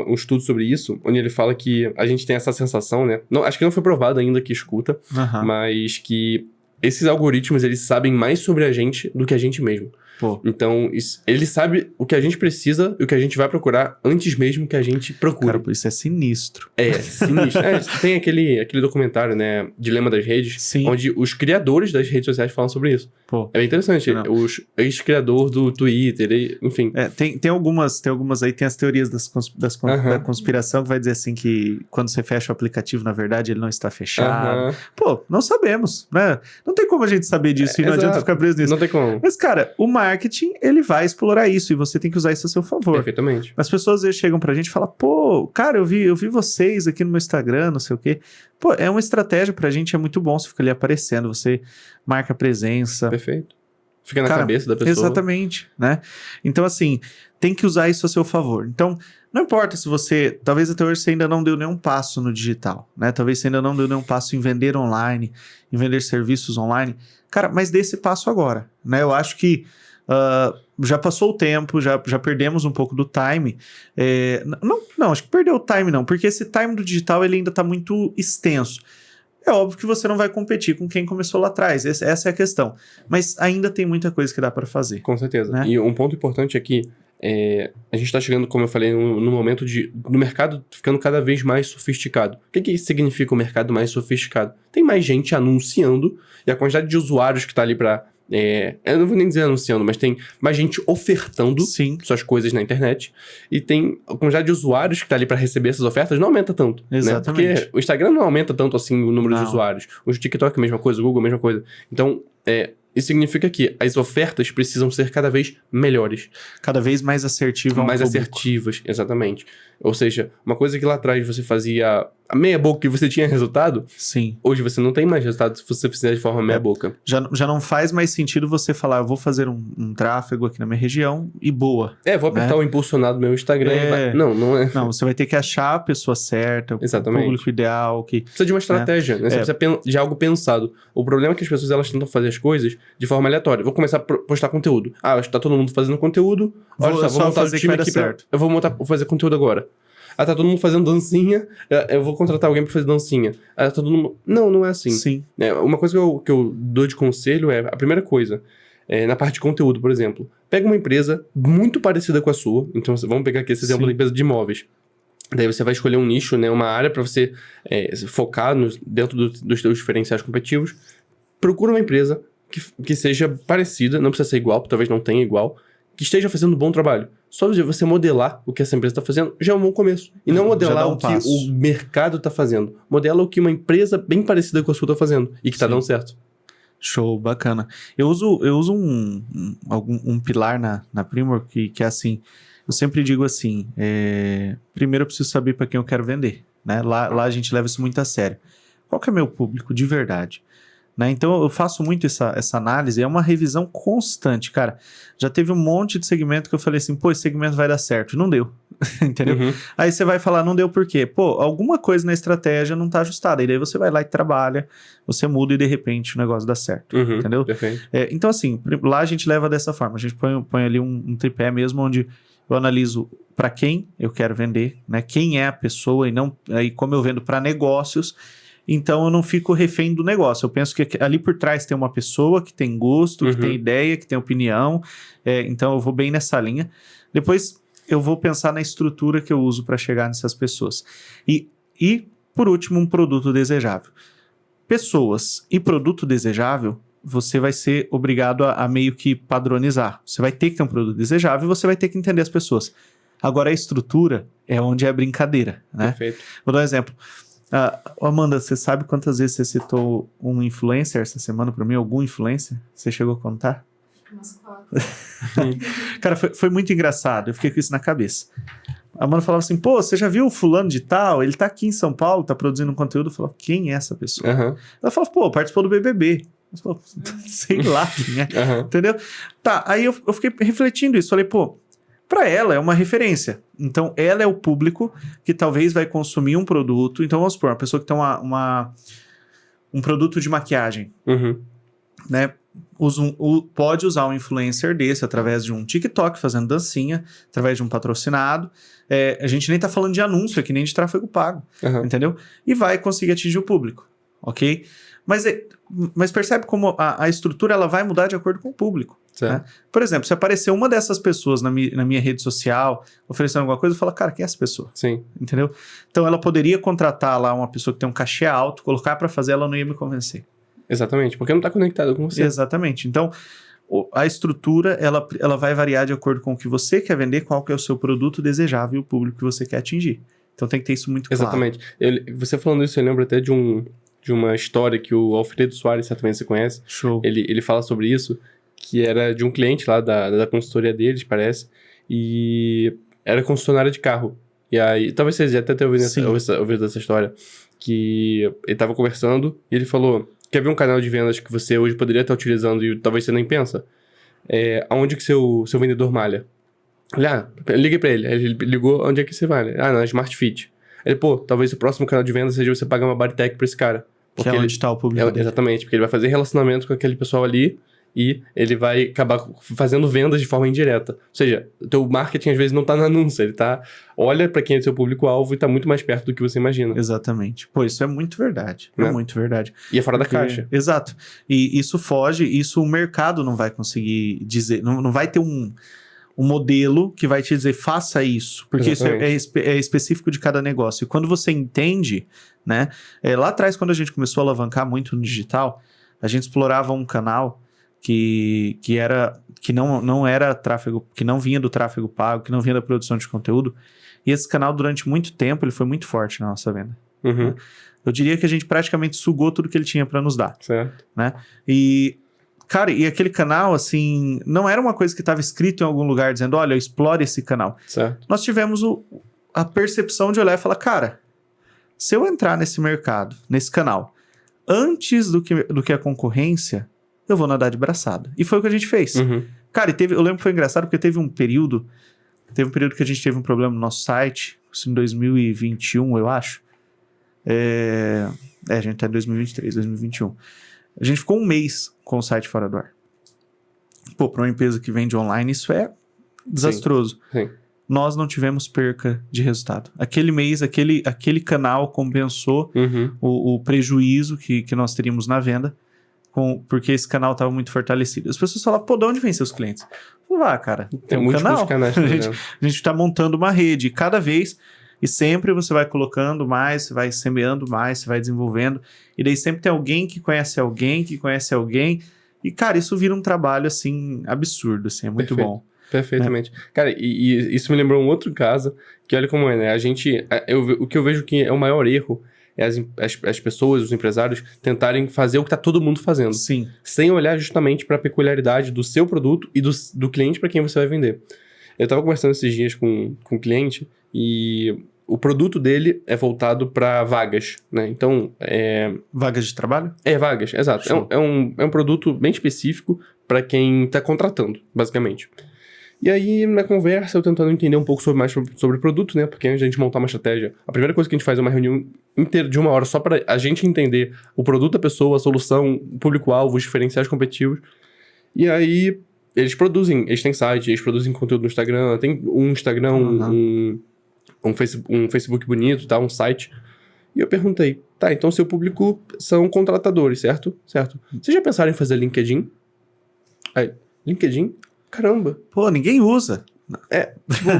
um estudo sobre isso, onde ele fala que a gente tem essa sensação, né? Não, acho que não foi provado ainda que escuta, mas que esses algoritmos, eles sabem mais sobre a gente do que a gente mesmo. Pô. Então, ele sabe o que a gente precisa e o que a gente vai procurar antes mesmo que a gente procure. Cara, isso é sinistro. É, sinistro. Tem aquele documentário, né, Dilema das Redes, Sim. onde os criadores das redes sociais falam sobre isso. Pô. É bem interessante. Os ex-criador do Twitter, enfim. Tem algumas aí, tem as teorias da conspiração que vai dizer assim que quando você fecha o aplicativo, na verdade, ele não está fechado. Pô, não sabemos, né? Não tem como a gente saber disso e não adianta ficar preso nisso. Não tem como. Mas, cara, o marketing, ele vai explorar isso e você tem que usar isso a seu favor. Perfeitamente. As pessoas às vezes chegam pra gente e falam, pô, cara, eu vi vocês aqui no meu Instagram, não sei o quê. Pô, é uma estratégia pra gente, é muito bom você ficar ali aparecendo, você marca presença. Perfeito. Fica na cabeça da pessoa. Exatamente, né? Então, assim, tem que usar isso a seu favor. Então, não importa se você, talvez até hoje você ainda não deu nenhum passo no digital, né? Talvez você ainda não deu nenhum passo em vender online, em vender serviços online. Cara, mas dê esse passo agora, né? Eu acho que já passou o tempo, já perdemos um pouco do time. Não, acho que perdeu o time não, porque esse time do digital ele ainda está muito extenso. É óbvio que você não vai competir com quem começou lá atrás, essa é a questão. Mas ainda tem muita coisa que dá para fazer. Com certeza. Né? E um ponto importante aqui, a gente está chegando, como eu falei, no momento do mercado ficando cada vez mais sofisticado. O que significa o mercado mais sofisticado? Tem mais gente anunciando e a quantidade de usuários que está ali para... eu não vou nem dizer anunciando, mas tem mais gente ofertando suas coisas na internet. E tem a quantidade de usuários que tá ali para receber essas ofertas não aumenta tanto. Exatamente. Né? Porque o Instagram não aumenta tanto assim o número de usuários. O TikTok é a mesma coisa, o Google é a mesma coisa. Então, isso significa que as ofertas precisam ser cada vez melhores. Cada vez mais assertivas. Mais assertivas, exatamente. Ou seja, uma coisa que lá atrás você fazia a meia boca e você tinha resultado, hoje você não tem mais resultado se você fizer de forma meia boca. Já não faz mais sentido você falar, eu vou fazer um tráfego aqui na minha região e boa. Vou apertar o impulsionado do meu Instagram e vai... Não é. Não, você vai ter que achar a pessoa certa, o público ideal. Precisa de uma estratégia, né? Você precisa de algo pensado. O problema é que as pessoas elas tentam fazer as coisas de forma aleatória. Vou começar a postar conteúdo. Tá todo mundo fazendo conteúdo. Olha só, vou montar o time aqui eu vou fazer conteúdo agora. Tá todo mundo fazendo dancinha, eu vou contratar alguém pra fazer dancinha. Tá todo mundo... Não é assim. Sim. Uma coisa que eu dou de conselho a primeira coisa, na parte de conteúdo, por exemplo. Pega uma empresa muito parecida com a sua, então vamos pegar aqui esse exemplo da empresa de imóveis. Daí você vai escolher um nicho, né, uma área pra você focar dentro dos seus diferenciais competitivos. Procura uma empresa que seja parecida, não precisa ser igual, talvez não tenha igual, que esteja fazendo um bom trabalho. Só de você modelar o que essa empresa está fazendo já é um bom começo. E não modelar o que o mercado está fazendo. Modela o que uma empresa bem parecida com a sua está fazendo e que está dando certo. Show, bacana. Eu uso um pilar na Primor que é assim, eu sempre digo assim, primeiro eu preciso saber para quem eu quero vender. Né? Lá a gente leva isso muito a sério. Qual que é meu público de verdade? Né? Então eu faço muito essa análise, é uma revisão constante, cara. Já teve um monte de segmento que eu falei assim, pô, esse segmento vai dar certo. Não deu, entendeu? Aí você vai falar, não deu por quê? Pô, alguma coisa na estratégia não tá ajustada. E daí você vai lá e trabalha, você muda e de repente o negócio dá certo, entendeu? Perfeito. Então assim, lá a gente leva dessa forma, a gente põe ali um tripé mesmo, onde eu analiso para quem eu quero vender, né? Quem é a pessoa e não aí como eu vendo para negócios. Então eu não fico refém do negócio. Eu penso que ali por trás tem uma pessoa que tem gosto, que tem ideia, que tem opinião. Então eu vou bem nessa linha. Depois eu vou pensar na estrutura que eu uso para chegar nessas pessoas. E por último, um produto desejável. Pessoas e produto desejável, você vai ser obrigado a meio que padronizar. Você vai ter que ter um produto desejável e você vai ter que entender as pessoas. Agora a estrutura é onde é a brincadeira, né? Perfeito. Vou dar um exemplo. Amanda, você sabe quantas vezes você citou um influencer essa semana pra mim? Algum influencer? Você chegou a contar? Umas 4. Cara, foi muito engraçado. Eu fiquei com isso na cabeça. A Amanda falava assim, pô, você já viu o fulano de tal? Ele tá aqui em São Paulo, tá produzindo um conteúdo. Eu falava, quem é essa pessoa? Ela falava, pô, participou do BBB. Eu falava, sei lá quem é. Entendeu? Tá, aí eu fiquei refletindo isso. Falei, pô, para ela é uma referência. Então, ela é o público que talvez vai consumir um produto. Então, vamos supor, uma pessoa que tem um produto de maquiagem. Né? pode usar um influencer desse através de um TikTok fazendo dancinha, através de um patrocinado. A gente nem tá falando de anúncio aqui, nem de tráfego pago, entendeu? E vai conseguir atingir o público, ok? Mas percebe como a estrutura ela vai mudar de acordo com o público. Né? Por exemplo, se aparecer uma dessas pessoas na minha rede social oferecendo alguma coisa, eu falo, cara, quem é essa pessoa? Sim. Entendeu? Então ela poderia contratar lá uma pessoa que tem um cachê alto, colocar para fazer, ela não ia me convencer. Exatamente, porque não tá conectado com você. Exatamente. Então, a estrutura, ela vai variar de acordo com o que você quer vender, qual que é o seu produto desejável e o público que você quer atingir. Então tem que ter isso muito claro. Exatamente. Você falando isso, eu lembro até de uma história que o Alfredo Soares, certamente você conhece. Show. Ele fala sobre isso, que era de um cliente lá da consultoria deles, parece, e era concessionária de carro. E aí, talvez você já até tenha ouvido essa história, que ele tava conversando e ele falou, quer ver um canal de vendas que você hoje poderia estar utilizando e talvez você nem pensa? Aonde que seu vendedor malha? Liguei pra ele. Aí ele ligou, onde é que você malha? Na Smart Fit. Ele, talvez o próximo canal de vendas seja você pagar uma Bodytech pra esse cara. Porque onde está o público dele. Exatamente, porque ele vai fazer relacionamento com aquele pessoal ali e ele vai acabar fazendo vendas de forma indireta. Ou seja, o teu marketing às vezes não tá no anúncio, ele olha pra quem é seu público-alvo e tá muito mais perto do que você imagina. Exatamente. Isso é muito verdade. É muito verdade. E é fora da caixa. Exato. E isso o mercado não vai conseguir dizer, não vai ter um modelo que vai te dizer, faça isso, porque Exatamente. Isso é específico de cada negócio. E quando você entende, né, lá atrás, quando a gente começou a alavancar muito no digital, a gente explorava um canal que não era tráfego, que não vinha do tráfego pago, que não vinha da produção de conteúdo, e esse canal, durante muito tempo, ele foi muito forte na nossa venda. Uhum. Eu diria que a gente praticamente sugou tudo que ele tinha para nos dar. Certo. Né? E aquele canal, assim, não era uma coisa que estava escrito em algum lugar dizendo, olha, explore esse canal. Certo. Nós tivemos a percepção de olhar e falar, cara, se eu entrar nesse mercado, nesse canal, antes do que a concorrência, eu vou nadar de braçada. E foi o que a gente fez. Uhum. Cara, eu lembro que foi engraçado porque teve um período que a gente teve um problema no nosso site, isso em 2021, eu acho. A gente tá em 2023, 2021. A gente ficou um mês com o site fora do ar. Para uma empresa que vende online, isso é desastroso. Sim. Nós não tivemos perca de resultado. Aquele mês, aquele canal compensou o prejuízo que nós teríamos na venda, porque esse canal estava muito fortalecido. As pessoas falavam, de onde vem seus clientes? Eu falei, cara, tem um canal. Canais, a gente está montando uma rede. Cada vez... E sempre você vai colocando mais, você vai semeando mais, você vai desenvolvendo. E daí sempre tem alguém que conhece alguém, que conhece alguém. E, cara, isso vira um trabalho, assim, absurdo, assim, é muito bom. Perfeitamente. Cara, e isso me lembrou um outro caso, que olha como é, né? O que eu vejo que é o maior erro é as pessoas, os empresários, tentarem fazer o que tá todo mundo fazendo. Sim. Sem olhar justamente para a peculiaridade do seu produto e do cliente para quem você vai vender. Eu tava conversando esses dias com um cliente e o produto dele é voltado para vagas, né? Então, Vagas de trabalho? Vagas, exato. É um produto bem específico para quem tá contratando, basicamente. E aí, na conversa, eu tentando entender um pouco mais sobre o produto, né? Porque antes de a gente montar uma estratégia, a primeira coisa que a gente faz é uma reunião inteira de 1 hora só para a gente entender o produto da pessoa, a solução, o público-alvo, os diferenciais competitivos. E aí... Eles têm site, eles produzem conteúdo no Instagram, tem um Instagram, um Facebook bonito, tá? Um site. E eu perguntei, então seu público são contratadores, certo? Certo. Vocês já pensaram em fazer LinkedIn? Aí, LinkedIn? Caramba. Ninguém usa.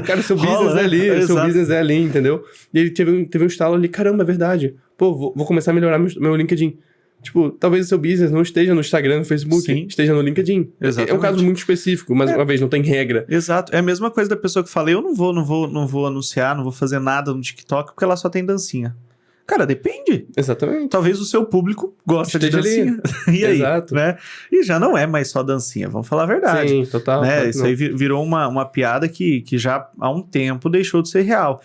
Cara, seu business é ali, seu business é ali, entendeu? E ele teve um estalo ali, caramba, é verdade. Vou começar a melhorar meu LinkedIn. Talvez o seu business não esteja no Instagram, no Facebook, Sim. esteja no LinkedIn. Exatamente. É um caso muito específico, mas uma vez, não tem regra. Exato. É a mesma coisa da pessoa que fala, eu não vou anunciar, não vou fazer nada no TikTok, porque ela só tem dancinha. Cara, depende. Exatamente. Talvez o seu público goste de dancinha. E aí? Exato. Né? E já não é mais só dancinha, vamos falar a verdade. Sim, total. Né? Isso aí virou uma piada que já há um tempo deixou de ser real.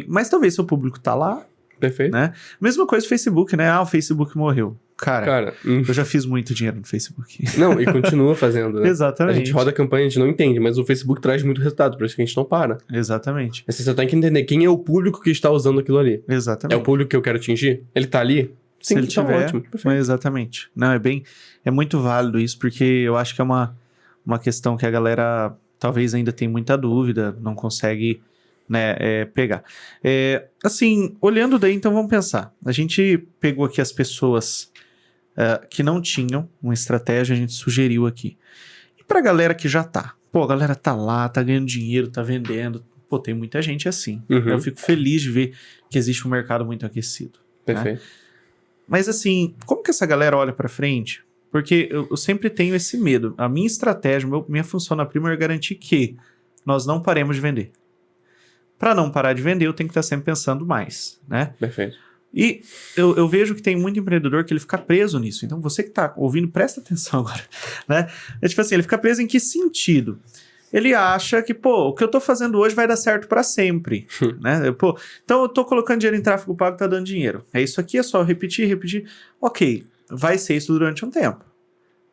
Mas talvez seu público tá lá. Perfeito. Né? Mesma coisa do Facebook, né? O Facebook morreu. Cara, eu já fiz muito dinheiro no Facebook. Não, e continua fazendo, né? Exatamente. A gente roda a campanha, a gente não entende, mas o Facebook traz muito resultado, por isso que a gente não para. Exatamente. Você tem que entender quem é o público que está usando aquilo ali. Exatamente. É o público que eu quero atingir? Ele tá ali? Se ele tiver, ótimo. Exatamente. Não, é muito válido isso, porque eu acho que é uma questão que a galera talvez ainda tem muita dúvida, não consegue, né, pegar. Assim, olhando daí, então vamos pensar. A gente pegou aqui as pessoas que não tinham uma estratégia, a gente sugeriu aqui. E pra galera que já tá? Pô, a galera tá lá, tá ganhando dinheiro, tá vendendo. Pô, tem muita gente assim. Eu fico feliz de ver que existe um mercado muito aquecido. Perfeito. Né? Mas assim, como que essa galera olha pra frente? Porque eu sempre tenho esse medo. A minha estratégia, minha função na Primo é garantir que nós não paremos de vender. Para não parar de vender, eu tenho que estar sempre pensando mais, né? Perfeito. E eu vejo que tem muito empreendedor que ele fica preso nisso. Então, você que está ouvindo, presta atenção agora, né? É tipo assim, ele fica preso em que sentido? Ele acha que, pô, o que eu tô fazendo hoje vai dar certo para sempre, né? Pô, então, eu tô colocando dinheiro em tráfego pago, tá dando dinheiro. É isso aqui, é só repetir. Ok, vai ser isso durante um tempo.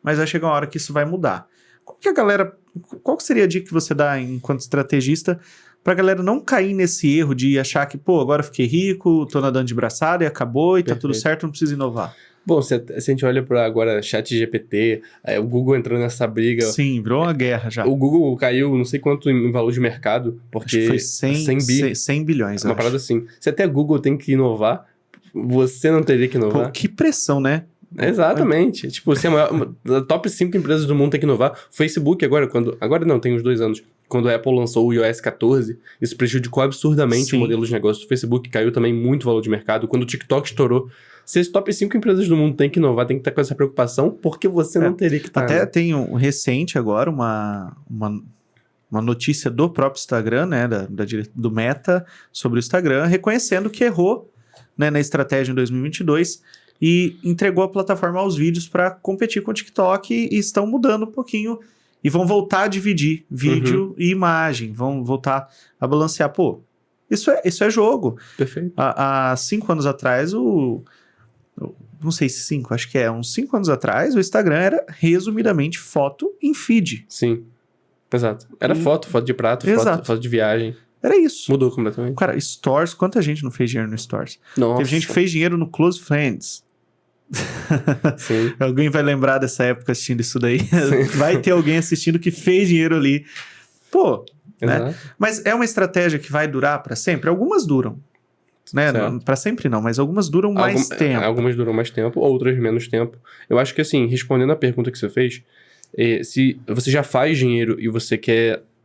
Mas vai chegar uma hora que isso vai mudar. Qual que seria a dica que você dá enquanto estrategista pra galera não cair nesse erro de achar que, pô, agora eu fiquei rico, tô nadando de braçada e acabou e tá tudo certo, não preciso inovar? Bom, se a gente olha para agora ChatGPT, o Google entrando nessa briga... Sim, virou uma guerra já. O Google caiu não sei quanto em valor de mercado, porque... Acho que foi 100 bilhões, uma parada assim. Se até a Google tem que inovar, você não teria que inovar. Pô, que pressão, né? Exatamente. Tipo, se a top 5 empresas do mundo tem que inovar. O Facebook agora, agora não, tem uns 2 anos, quando a Apple lançou o iOS 14, isso prejudicou absurdamente o modelo de negócio do Facebook, caiu também muito o valor de mercado. Quando o TikTok estourou, se as top 5 empresas do mundo têm que inovar, tem que estar com essa preocupação, porque você não teria que estar. Até tem um recente agora, uma notícia do próprio Instagram, né, do Meta, sobre o Instagram, reconhecendo que errou, né, na estratégia em 2022 e entregou a plataforma aos vídeos para competir com o TikTok e estão mudando um pouquinho e vão voltar a dividir vídeo e imagem, vão voltar a balancear. Pô, isso é jogo. Perfeito. Há 5 anos atrás, não sei se 5, acho que uns 5 anos atrás, o Instagram era resumidamente foto em feed. Sim, exato. Era foto de prato, foto de viagem. Era isso. Mudou completamente. Cara, Stories, quanta gente não fez dinheiro no Stories? Nossa. Teve gente que fez dinheiro no Close Friends. Sim. Alguém vai lembrar dessa época assistindo isso daí? Vai ter alguém assistindo que fez dinheiro ali. Pô, né? Mas é uma estratégia que vai durar para sempre? Algumas duram. Né? Para sempre não, mas algumas duram mais tempo. Algumas duram mais tempo, outras menos tempo. Eu acho que assim, respondendo a pergunta que você fez, se você já faz dinheiro e você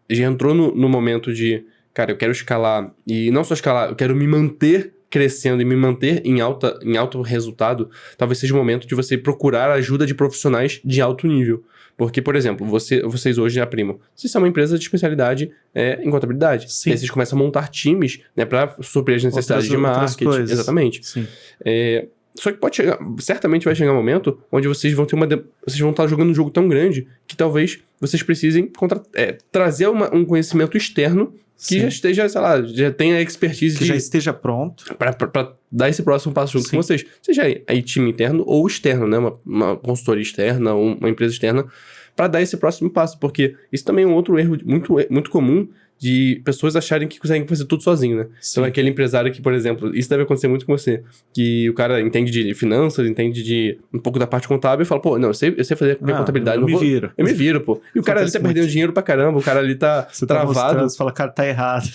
já entrou no momento de, cara, eu quero escalar, e não só escalar, eu quero me manter crescendo e me manter em alto resultado, talvez seja o momento de você procurar ajuda de profissionais de alto nível. Porque, por exemplo, vocês hoje na Primo, vocês são uma empresa de especialidade em contabilidade. Sim. E aí vocês começam a montar times, né, para suprir as necessidades de marketing. Exatamente. Sim. Só que certamente vai chegar um momento onde vocês vão estar jogando um jogo tão grande que talvez vocês precisem trazer um conhecimento externo que já esteja, sei lá, já tenha expertise. Que já esteja pronto. Pra dar esse próximo passo junto com vocês. Seja aí time interno ou externo, né? Uma consultoria externa, uma empresa externa, para dar esse próximo passo. Porque isso também é um outro erro muito, muito comum de pessoas acharem que conseguem fazer tudo sozinho, né? Sim. Então, aquele empresário que, por exemplo, isso deve acontecer muito com você, que o cara entende de finanças, entende de um pouco da parte contábil e fala, pô, não, eu sei fazer minha contabilidade. Eu me viro, pô. E o cara ali tá perdendo dinheiro pra caramba, o cara ali tá travado. Você fala, cara, tá errado.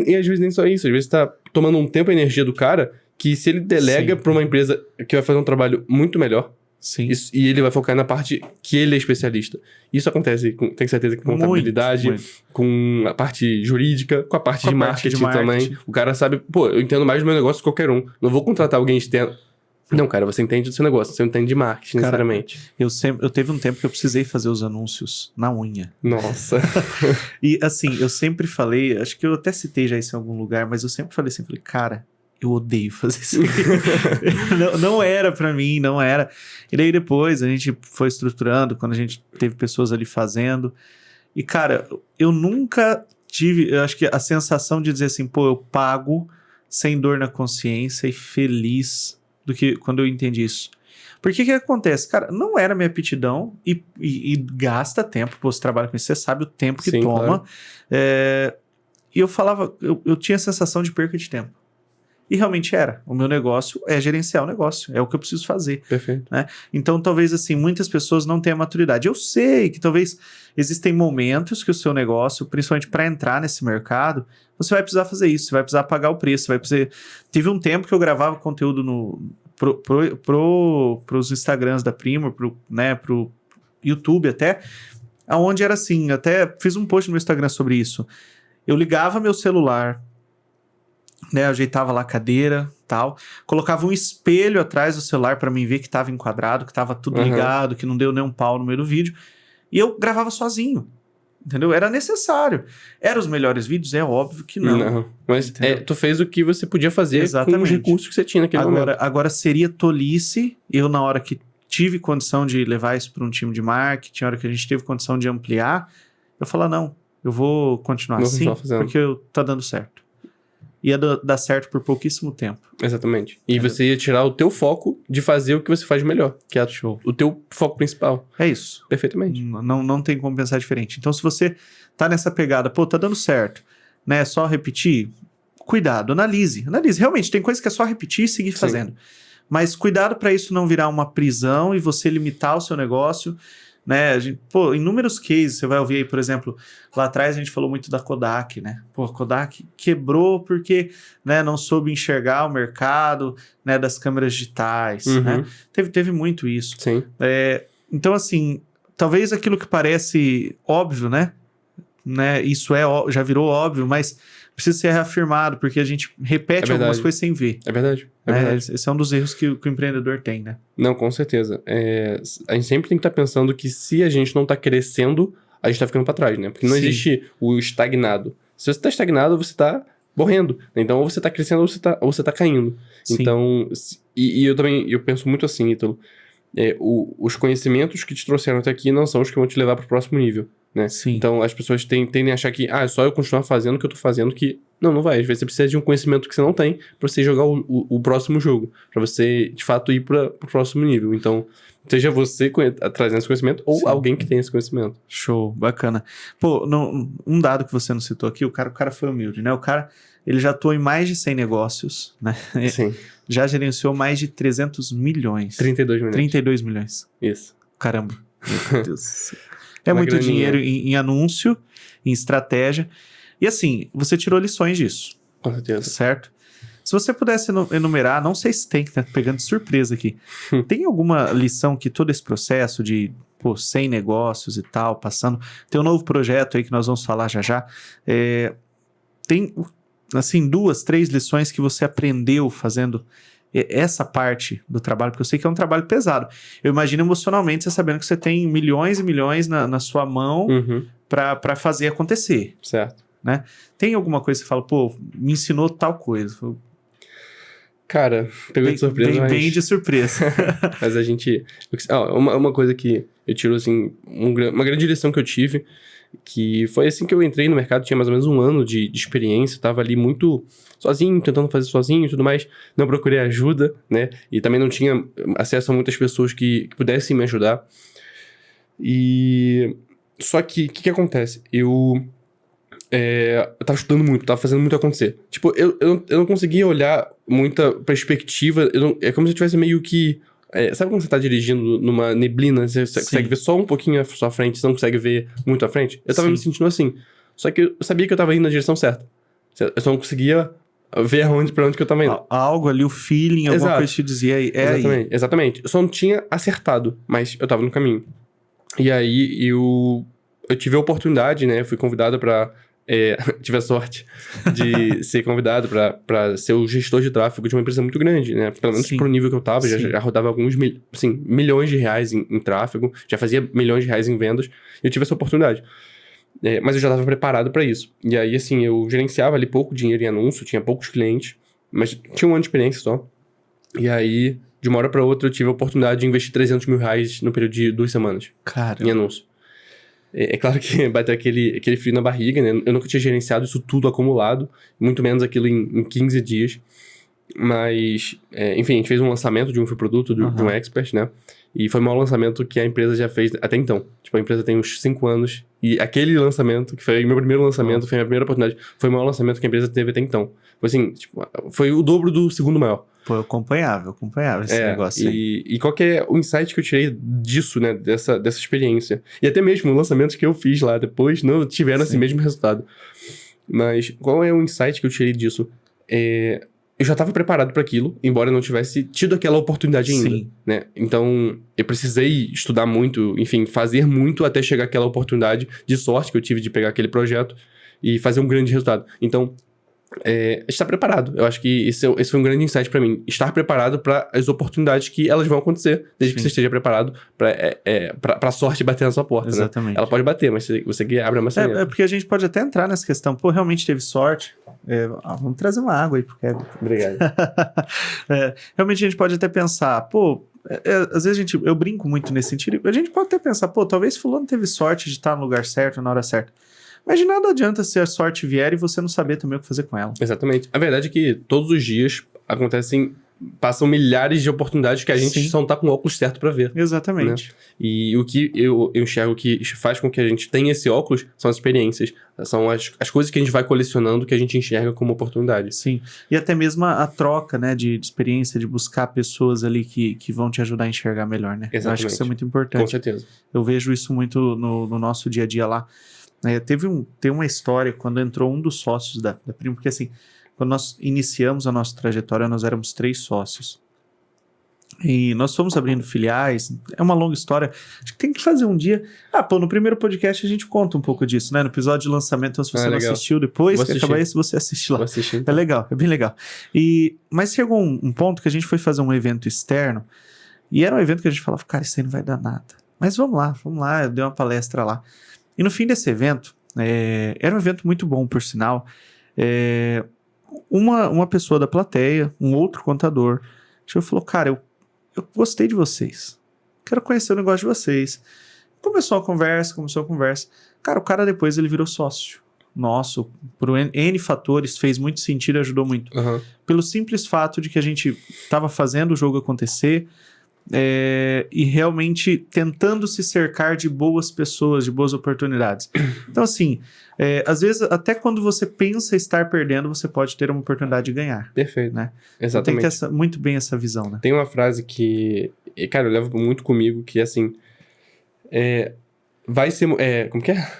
e às vezes nem só isso, às vezes tá tomando um tempo e energia do cara que se ele delega pra uma empresa que vai fazer um trabalho muito melhor, sim. E ele vai focar na parte que ele é especialista. Isso acontece, tenho certeza, com contabilidade, muito. Com a parte jurídica, com a parte de marketing também. O cara sabe, pô, eu entendo mais do meu negócio que qualquer um. Não vou contratar alguém externo. Não, cara, você entende do seu negócio, você entende de marketing, necessariamente. Eu teve um tempo que eu precisei fazer os anúncios na unha. Nossa. E assim, eu sempre falei, acho que eu até citei já isso em algum lugar, mas eu sempre falei assim, cara, eu odeio fazer isso. não era pra mim, não era. E daí depois a gente foi estruturando, quando a gente teve pessoas ali fazendo. E cara, eu nunca tive, eu acho que a sensação de dizer assim, pô, eu pago sem dor na consciência e feliz do que quando eu entendi isso. Porque o que acontece? Cara, não era minha aptidão e gasta tempo, pô, você trabalha com isso, você sabe o tempo que toma. Claro. E eu falava, eu tinha a sensação de perca de tempo. E realmente era. O meu negócio é gerenciar o negócio. É o que eu preciso fazer. Perfeito. Né? Então, talvez, assim, muitas pessoas não tenham maturidade. Eu sei que talvez existem momentos que o seu negócio, principalmente para entrar nesse mercado, você vai precisar fazer isso. Você vai precisar pagar o preço. Você vai precisar... Teve um tempo que eu gravava conteúdo pros Instagrams da Primo, pro YouTube até, onde era assim, até fiz um post no meu Instagram sobre isso. Eu ligava meu celular, né, ajeitava lá a cadeira, tal, colocava um espelho atrás do celular para mim ver que estava enquadrado, que estava tudo ligado, que não deu nem um pau no meio do vídeo, e eu gravava sozinho, entendeu? Era necessário. Eram os melhores vídeos? É óbvio que não. Não, mas tu fez o que você podia fazer com os recursos que você tinha naquele momento. Agora seria tolice, eu na hora que tive condição de levar isso para um time de marketing, na hora que a gente teve condição de ampliar, eu falar, não, eu vou continuar assim, porque tá dando certo. Ia dar certo por pouquíssimo tempo. Exatamente. E você ia tirar o teu foco de fazer o que você faz melhor, que é o teu foco principal. É isso. Perfeitamente. Não tem como pensar diferente. Então, se você tá nessa pegada, tá dando certo, né, é só repetir, cuidado, analise. Realmente, tem coisa que é só repetir e seguir fazendo. Mas cuidado para isso não virar uma prisão e você limitar o seu negócio, né? Inúmeros cases, você vai ouvir aí, por exemplo, lá atrás a gente falou muito da Kodak, né? A Kodak quebrou porque, né, não soube enxergar o mercado, né, das câmeras digitais, né? Teve muito isso. Sim. Então, assim, talvez aquilo que parece óbvio, né? Isso já virou óbvio, mas precisa ser reafirmado, porque a gente repete algumas coisas sem ver. É verdade. Esse é um dos erros que o empreendedor tem, né? Não, com certeza. A gente sempre tem que estar pensando que se a gente não está crescendo, a gente está ficando para trás, né? Porque não existe o estagnado. Se você está estagnado, você está morrendo. Então, ou você está crescendo ou você tá caindo. Sim. Então, eu penso muito assim, Ítalo. Os conhecimentos que te trouxeram até aqui não são os que vão te levar para o próximo nível, né? Sim. Então as pessoas tendem a achar que é só eu continuar fazendo o que eu tô fazendo que... Não vai. Às vezes você precisa de um conhecimento que você não tem para você jogar o próximo jogo, para você de fato ir para o próximo nível. Então, seja você trazendo esse conhecimento ou alguém que tem esse conhecimento. Show, bacana. Um dado que você não citou aqui, o cara foi humilde, né? O cara, ele já atuou em mais de 100 negócios, né? Sim. Já gerenciou mais de 300 milhões. 32 milhões. 32 milhões. Isso. Caramba. Meu Deus. É muito dinheiro em anúncio, em estratégia. E assim, você tirou lições disso. Com certeza. Certo? Se você pudesse enumerar, não sei se tem, tá pegando de surpresa aqui. Tem alguma lição que todo esse processo de 100 negócios e tal, passando... Tem um novo projeto aí que nós vamos falar já. Tem, assim, 2, 3 lições que você aprendeu fazendo essa parte do trabalho, porque eu sei que é um trabalho pesado. Eu imagino emocionalmente você sabendo que você tem milhões e milhões na sua mão para fazer acontecer. Certo. Né? Tem alguma coisa que você fala, me ensinou tal coisa? Cara, pegou de surpresa. Bem de surpresa. Mas a gente... Uma coisa que eu tiro, assim, uma grande lição que eu tive, que foi assim que eu entrei no mercado, tinha mais ou menos 1 ano de experiência, tava ali muito sozinho, tentando fazer sozinho e tudo mais, não procurei ajuda, né, e também não tinha acesso a muitas pessoas que pudessem me ajudar, e só que, o que acontece? Eu tava estudando muito, tava fazendo muito acontecer, tipo, eu não conseguia olhar muita perspectiva, é como se eu tivesse meio que... sabe quando você tá dirigindo numa neblina, você consegue ver só um pouquinho à sua frente, você não consegue ver muito à frente? Eu tava me sentindo assim. Só que eu sabia que eu tava indo na direção certa. Eu só não conseguia ver pra onde que eu tava indo. Algo ali, o feeling, alguma coisa te dizia aí. Exatamente. Eu só não tinha acertado, mas eu tava no caminho. E aí eu tive a oportunidade, né? Eu fui convidado pra... tive a sorte de ser convidado para ser o gestor de tráfego de uma empresa muito grande, né? Pelo menos pro nível que eu tava, já rodava alguns milhões de reais em tráfego, já fazia milhões de reais em vendas, e eu tive essa oportunidade. Mas eu já estava preparado para isso. E aí, assim, eu gerenciava ali pouco dinheiro em anúncio, tinha poucos clientes, mas tinha 1 ano de experiência só. E aí, de uma hora para outra, eu tive a oportunidade de investir 300 mil reais no período de 2 semanas. Cara. Em anúncio. É claro que bateu aquele frio na barriga, né? Eu nunca tinha gerenciado isso tudo acumulado, muito menos aquilo em 15 dias. Mas, enfim, a gente fez um lançamento de um infoproduto, de um expert, né? E foi o maior lançamento que a empresa já fez até então. Tipo, a empresa tem uns 5 anos. E aquele lançamento, que foi o meu primeiro lançamento, foi a minha primeira oportunidade, foi o maior lançamento que a empresa teve até então. Foi assim, tipo, foi o dobro do segundo maior. Pô, eu acompanhava esse negócio aí. E qual que é o insight que eu tirei disso, né? Dessa experiência. E até mesmo lançamentos que eu fiz lá depois não tiveram esse mesmo resultado. Mas qual é o insight que eu tirei disso? Eu já estava preparado para aquilo, embora eu não tivesse tido aquela oportunidade ainda, né? Então, eu precisei estudar muito, enfim, fazer muito até chegar àquela oportunidade de sorte que eu tive de pegar aquele projeto e fazer um grande resultado. Então, estar preparado. Eu acho que esse foi um grande insight para mim. Estar preparado para as oportunidades que elas vão acontecer, desde que você esteja preparado para a sorte bater na sua porta. Exatamente. Né? Ela pode bater, mas você que abre a maçaneta. É porque a gente pode até entrar nessa questão. Pô, realmente teve sorte. Vamos trazer uma água aí pro Kevin. Obrigado. Realmente a gente pode até pensar, pô, às vezes eu brinco muito nesse sentido. A gente pode até pensar, pô, talvez fulano teve sorte de estar no lugar certo, na hora certa. Mas de nada adianta se a sorte vier e você não saber também o que fazer com ela. Exatamente. A verdade é que todos os dias passam milhares de oportunidades que a gente só não tá com o óculos certo pra ver. Exatamente. Né? E o que eu enxergo que faz com que a gente tenha esse óculos são as experiências. São as coisas que a gente vai colecionando que a gente enxerga como oportunidade. Sim. E até mesmo a troca, né, de experiência, de buscar pessoas ali que vão te ajudar a enxergar melhor, né? Exatamente. Eu acho que isso é muito importante. Com certeza. Eu vejo isso muito no nosso dia a dia lá. Tem uma história quando entrou um dos sócios da Primo, porque assim, quando nós iniciamos a nossa trajetória, nós éramos 3 sócios. E nós fomos abrindo filiais, é uma longa história. Acho que tem que fazer um dia. No primeiro podcast a gente conta um pouco disso, né? No episódio de lançamento, então, se você não assistiu depois, que acabar esse, você assiste lá. Vou assistir, então. É legal, é bem legal. Mas chegou um ponto que a gente foi fazer um evento externo, e era um evento que a gente falava, cara, isso aí não vai dar nada. Mas vamos lá, eu dei uma palestra lá. E no fim desse evento, era um evento muito bom, por sinal, uma pessoa da plateia, um outro contador, chegou e falou, cara, eu gostei de vocês, quero conhecer o negócio de vocês. Começou a conversa. Cara, o cara depois ele virou sócio nosso, por N fatores, fez muito sentido e ajudou muito. Uhum. Pelo simples fato de que a gente estava fazendo o jogo acontecer, e realmente tentando se cercar de boas pessoas, de boas oportunidades. Então, assim, às vezes, até quando você pensa estar perdendo, você pode ter uma oportunidade de ganhar. Perfeito. Né? Exatamente. Então, tem que ter muito bem essa visão, né? Tem uma frase que, cara, eu levo muito comigo, que é assim, vai ser, como que é?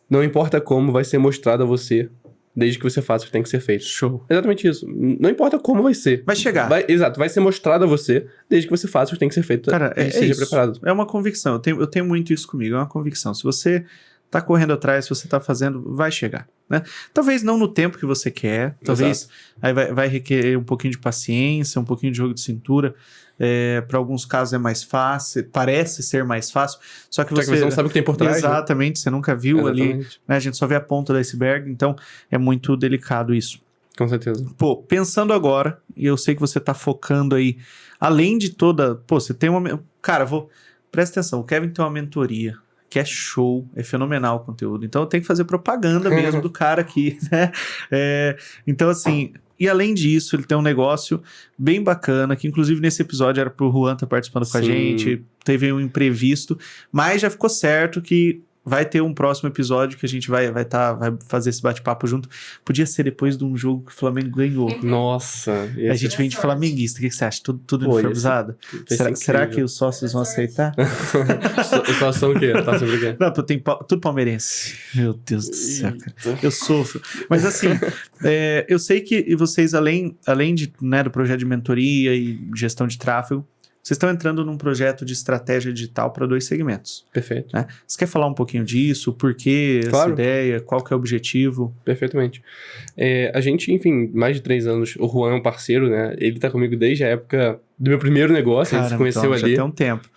Não importa como, vai ser mostrado a você, desde que você faça o que tem que ser feito. Show. Exatamente isso. Não importa como vai ser. Vai chegar. Exato. Vai ser mostrado a você, desde que você faça o que tem que ser feito. Cara, seja isso. preparado. É uma convicção. Eu tenho muito isso comigo. É uma convicção. Se você tá correndo atrás, se você tá fazendo, vai chegar. Né? Talvez não no tempo que você quer. Talvez aí vai requerer um pouquinho de paciência, um pouquinho de jogo de cintura. Para alguns casos é mais fácil, parece ser mais fácil, só que você não sabe o que tem por trás. Exatamente, você nunca viu ali, Exatamente. né? A gente só vê a ponta do iceberg, então é muito delicado isso. Com certeza. Pô, pensando agora, e eu sei que você tá focando aí, além de toda, você tem uma, cara, presta atenção, o Kevin tem uma mentoria que é show, é fenomenal o conteúdo, então eu tenho que fazer propaganda mesmo do cara aqui, né? Então assim, e além disso, ele tem um negócio bem bacana, que inclusive nesse episódio era pro Juan estar participando com a gente, teve um imprevisto, mas já ficou certo que vai ter um próximo episódio que a gente vai fazer esse bate-papo junto. Podia ser depois de um jogo que o Flamengo ganhou. Nossa. A gente vem de flamenguista. O que você acha? Tudo uniformizado? Será que os sócios vão aceitar? Os sócios são o quê? Tá sobre o quê? Não, tem tudo palmeirense. Meu Deus do céu, cara. Eu sofro. Mas assim, eu sei que vocês, além de, né, do projeto de mentoria e gestão de tráfego, vocês estão entrando num projeto de estratégia digital para 2 segmentos. Perfeito. Né? Você quer falar um pouquinho disso? Por que essa ideia? Qual que é o objetivo? Perfeitamente. A gente, enfim, mais de 3 anos, o Juan é um parceiro, né? Ele tá comigo desde a época do meu primeiro negócio, a gente se conheceu ali. Já tem um tempo.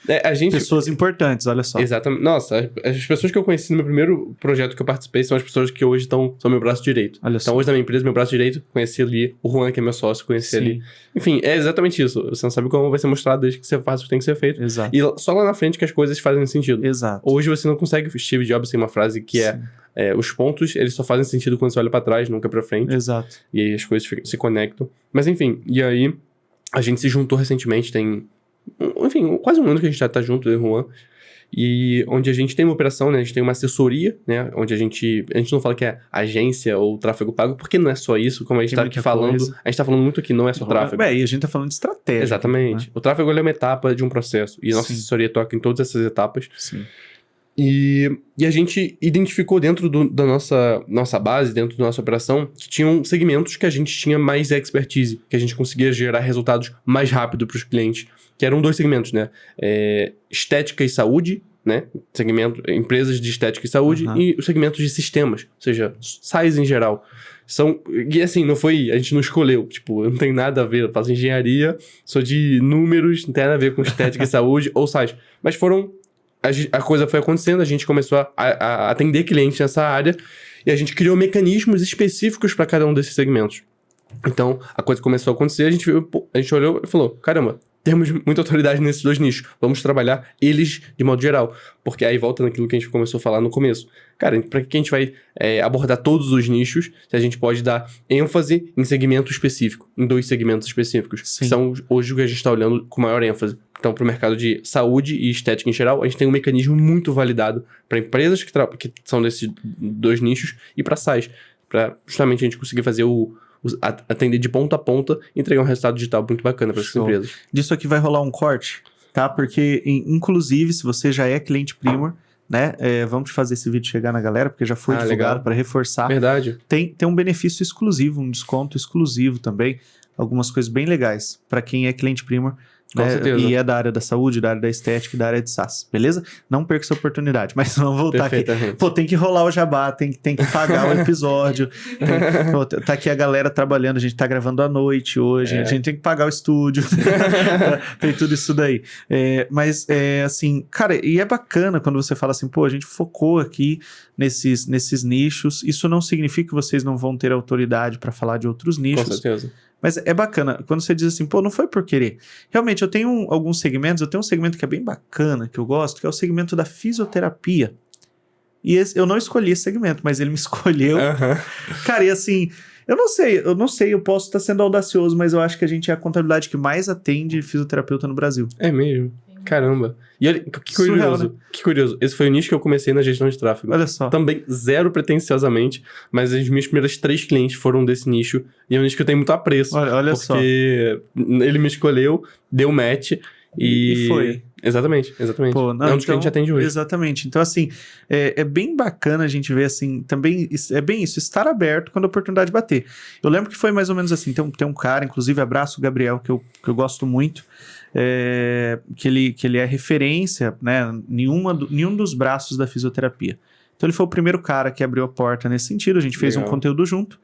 Pessoas importantes, olha só. Exatamente. Nossa, as pessoas que eu conheci no meu primeiro projeto que eu participei são as pessoas que hoje são meu braço direito. Olha só. Então, hoje na minha empresa, meu braço direito, conheci ali o Juan, que é meu sócio, conheci ali. Enfim, é exatamente isso. Você não sabe como vai ser mostrado desde que você faça o que tem que ser feito. Exato. E só lá na frente que as coisas fazem sentido. Exato. Hoje você não consegue. Steve Jobs tem uma frase que os pontos, eles só fazem sentido quando você olha pra trás, nunca pra frente. Exato. E aí as coisas se conectam. Mas enfim, e aí a gente se juntou recentemente, tem enfim, quase um ano que a gente já tá junto, eu e o Juan. E onde a gente tem uma operação, né? A gente tem uma assessoria, né? Onde a gente não fala que é agência ou tráfego pago, porque não é só isso, como a gente tá aqui falando. A gente tá falando muito aqui, não é só tráfego. E a gente tá falando de estratégia. Exatamente. Né? O tráfego ele é uma etapa de um processo. E a nossa assessoria toca em todas essas etapas. Sim. E a gente identificou dentro da nossa base, dentro da nossa operação, que tinham segmentos que a gente tinha mais expertise, que a gente conseguia gerar resultados mais rápido para os clientes. Que eram 2 segmentos, né? Estética e saúde, né? Empresas de estética e saúde, e os segmentos de sistemas, ou seja, SaaS em geral. E assim, não foi, a gente não escolheu, tipo, não tem nada a ver, eu faço engenharia, sou de números, não tem nada a ver com estética e saúde ou SaaS. Mas a coisa foi acontecendo, a gente começou a atender clientes nessa área e a gente criou mecanismos específicos para cada um desses segmentos. Então, a coisa começou a acontecer, a gente olhou e falou, caramba, temos muita autoridade nesses 2 nichos, vamos trabalhar eles de modo geral. Porque aí volta naquilo que a gente começou a falar no começo. Cara, para que a gente vai abordar todos os nichos se a gente pode dar ênfase em segmento específico, em 2 segmentos específicos, que são hoje o que a gente está olhando com maior ênfase. Então, para o mercado de saúde e estética em geral, a gente tem um mecanismo muito validado para empresas que são desses 2 nichos e para SaaS, para justamente a gente conseguir fazer atender de ponta a ponta e entregar um resultado digital muito bacana para essas empresas. Disso aqui vai rolar um corte, tá? Porque, inclusive, se você já é cliente Primor, né? Vamos fazer esse vídeo chegar na galera, porque já foi divulgado para reforçar. Verdade. Tem um benefício exclusivo, um desconto exclusivo também, algumas coisas bem legais para quem é cliente Primor. Com certeza. E é da área da saúde, da área da estética e da área de SaaS, beleza? Não perca essa oportunidade, mas vamos voltar aqui. Pô, tem que rolar o jabá, tem que pagar o episódio. Tá aqui a galera trabalhando, a gente tá gravando à noite hoje, a gente tem que pagar o estúdio. Tem tudo isso daí. Mas, assim, cara, e é bacana quando você fala assim, pô, a gente focou aqui nesses nichos. Isso não significa que vocês não vão ter autoridade para falar de outros nichos. Com certeza. Mas é bacana, quando você diz assim, pô, não foi por querer. Realmente, eu tenho alguns segmentos, eu tenho um segmento que é bem bacana, que eu gosto, que é o segmento da fisioterapia. E eu não escolhi esse segmento, mas ele me escolheu. Cara, e assim, eu não sei, eu posso estar sendo audacioso, mas eu acho que a gente é a contabilidade que mais atende fisioterapeuta no Brasil. É mesmo? Caramba. E olha, que curioso, surreal, né? Que curioso. Esse foi o nicho que eu comecei na gestão de tráfego. Olha só. Também zero pretenciosamente, mas as minhas primeiras 3 clientes foram desse nicho. E é um nicho que eu tenho muito apreço. Olha só. Porque ele me escolheu, deu match e foi. Exatamente. Pô, não, é um dos que a gente atende hoje. Exatamente. Então, assim, é bem bacana a gente ver, assim, também, é bem isso, estar aberto quando a oportunidade bater. Eu lembro que foi mais ou menos assim, tem um cara, inclusive, abraço o Gabriel, que eu gosto muito, que ele é referência, né, nenhum dos braços da fisioterapia. Então, ele foi o primeiro cara que abriu a porta nesse sentido, a gente fez um conteúdo junto.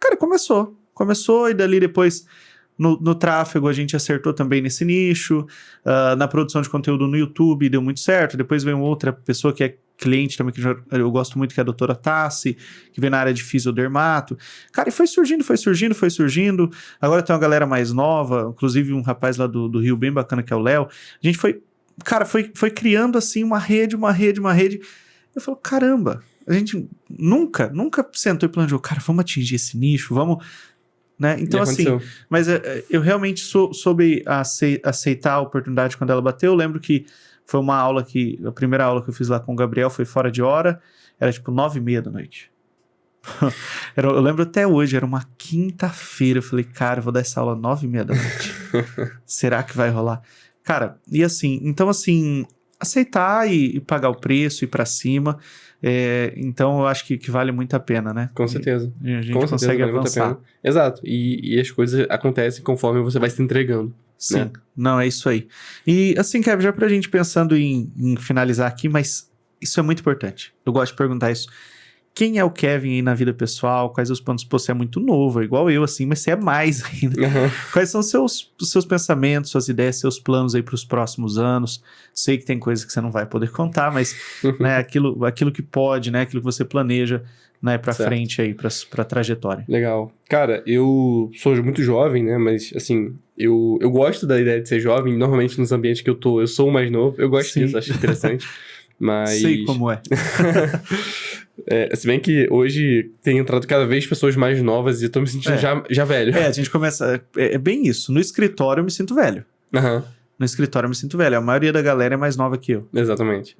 Cara, começou e dali depois... No tráfego a gente acertou também nesse nicho, na produção de conteúdo no YouTube deu muito certo, depois veio outra pessoa que é cliente também, que eu gosto muito, que é a doutora Tassi, que vem na área de fisiodermato. Cara, e foi surgindo, agora tem uma galera mais nova, inclusive um rapaz lá do Rio bem bacana, que é o Léo. A gente foi criando assim uma rede. Eu falo, caramba, a gente nunca sentou e planejou, cara, vamos atingir esse nicho, vamos... Né? Então, assim, mas eu realmente soube aceitar a oportunidade quando ela bateu. Eu lembro que foi uma aula a primeira aula que eu fiz lá com o Gabriel foi fora de hora, era tipo 9h30 da noite. Eu lembro até hoje, era uma quinta-feira. Eu falei, cara, eu vou dar essa aula 9h30 da noite. Será que vai rolar? Cara, e assim, então assim, aceitar e pagar o preço, ir pra cima. Então eu acho que vale muito a pena, né? Com certeza. E a gente consegue avançar. Exato. E as coisas acontecem conforme você vai se entregando. Sim. Né? Não, é isso aí. E assim, Kevin, já pra gente pensando em finalizar aqui, mas isso é muito importante. Eu gosto de perguntar isso. Quem é o Kevin aí na vida pessoal? Quais os planos? Pô, você é muito novo, igual eu, assim, mas você é mais ainda. Quais são os seus pensamentos, suas ideias, seus planos aí pros próximos anos? Sei que tem coisas que você não vai poder contar, mas né, aquilo que pode, né? Aquilo que você planeja, né, pra frente aí, pra trajetória. Legal. Cara, eu sou muito jovem, né? Mas, assim, eu gosto da ideia de ser jovem. Normalmente, nos ambientes que eu sou o mais novo. Eu gosto disso, acho interessante. Mas... Sei como é. Se bem que hoje tem entrado cada vez pessoas mais novas e eu tô me sentindo já velho. A gente começa... É bem isso. No escritório eu me sinto velho. no escritório eu me sinto velho. A maioria da galera é mais nova que eu. Exatamente.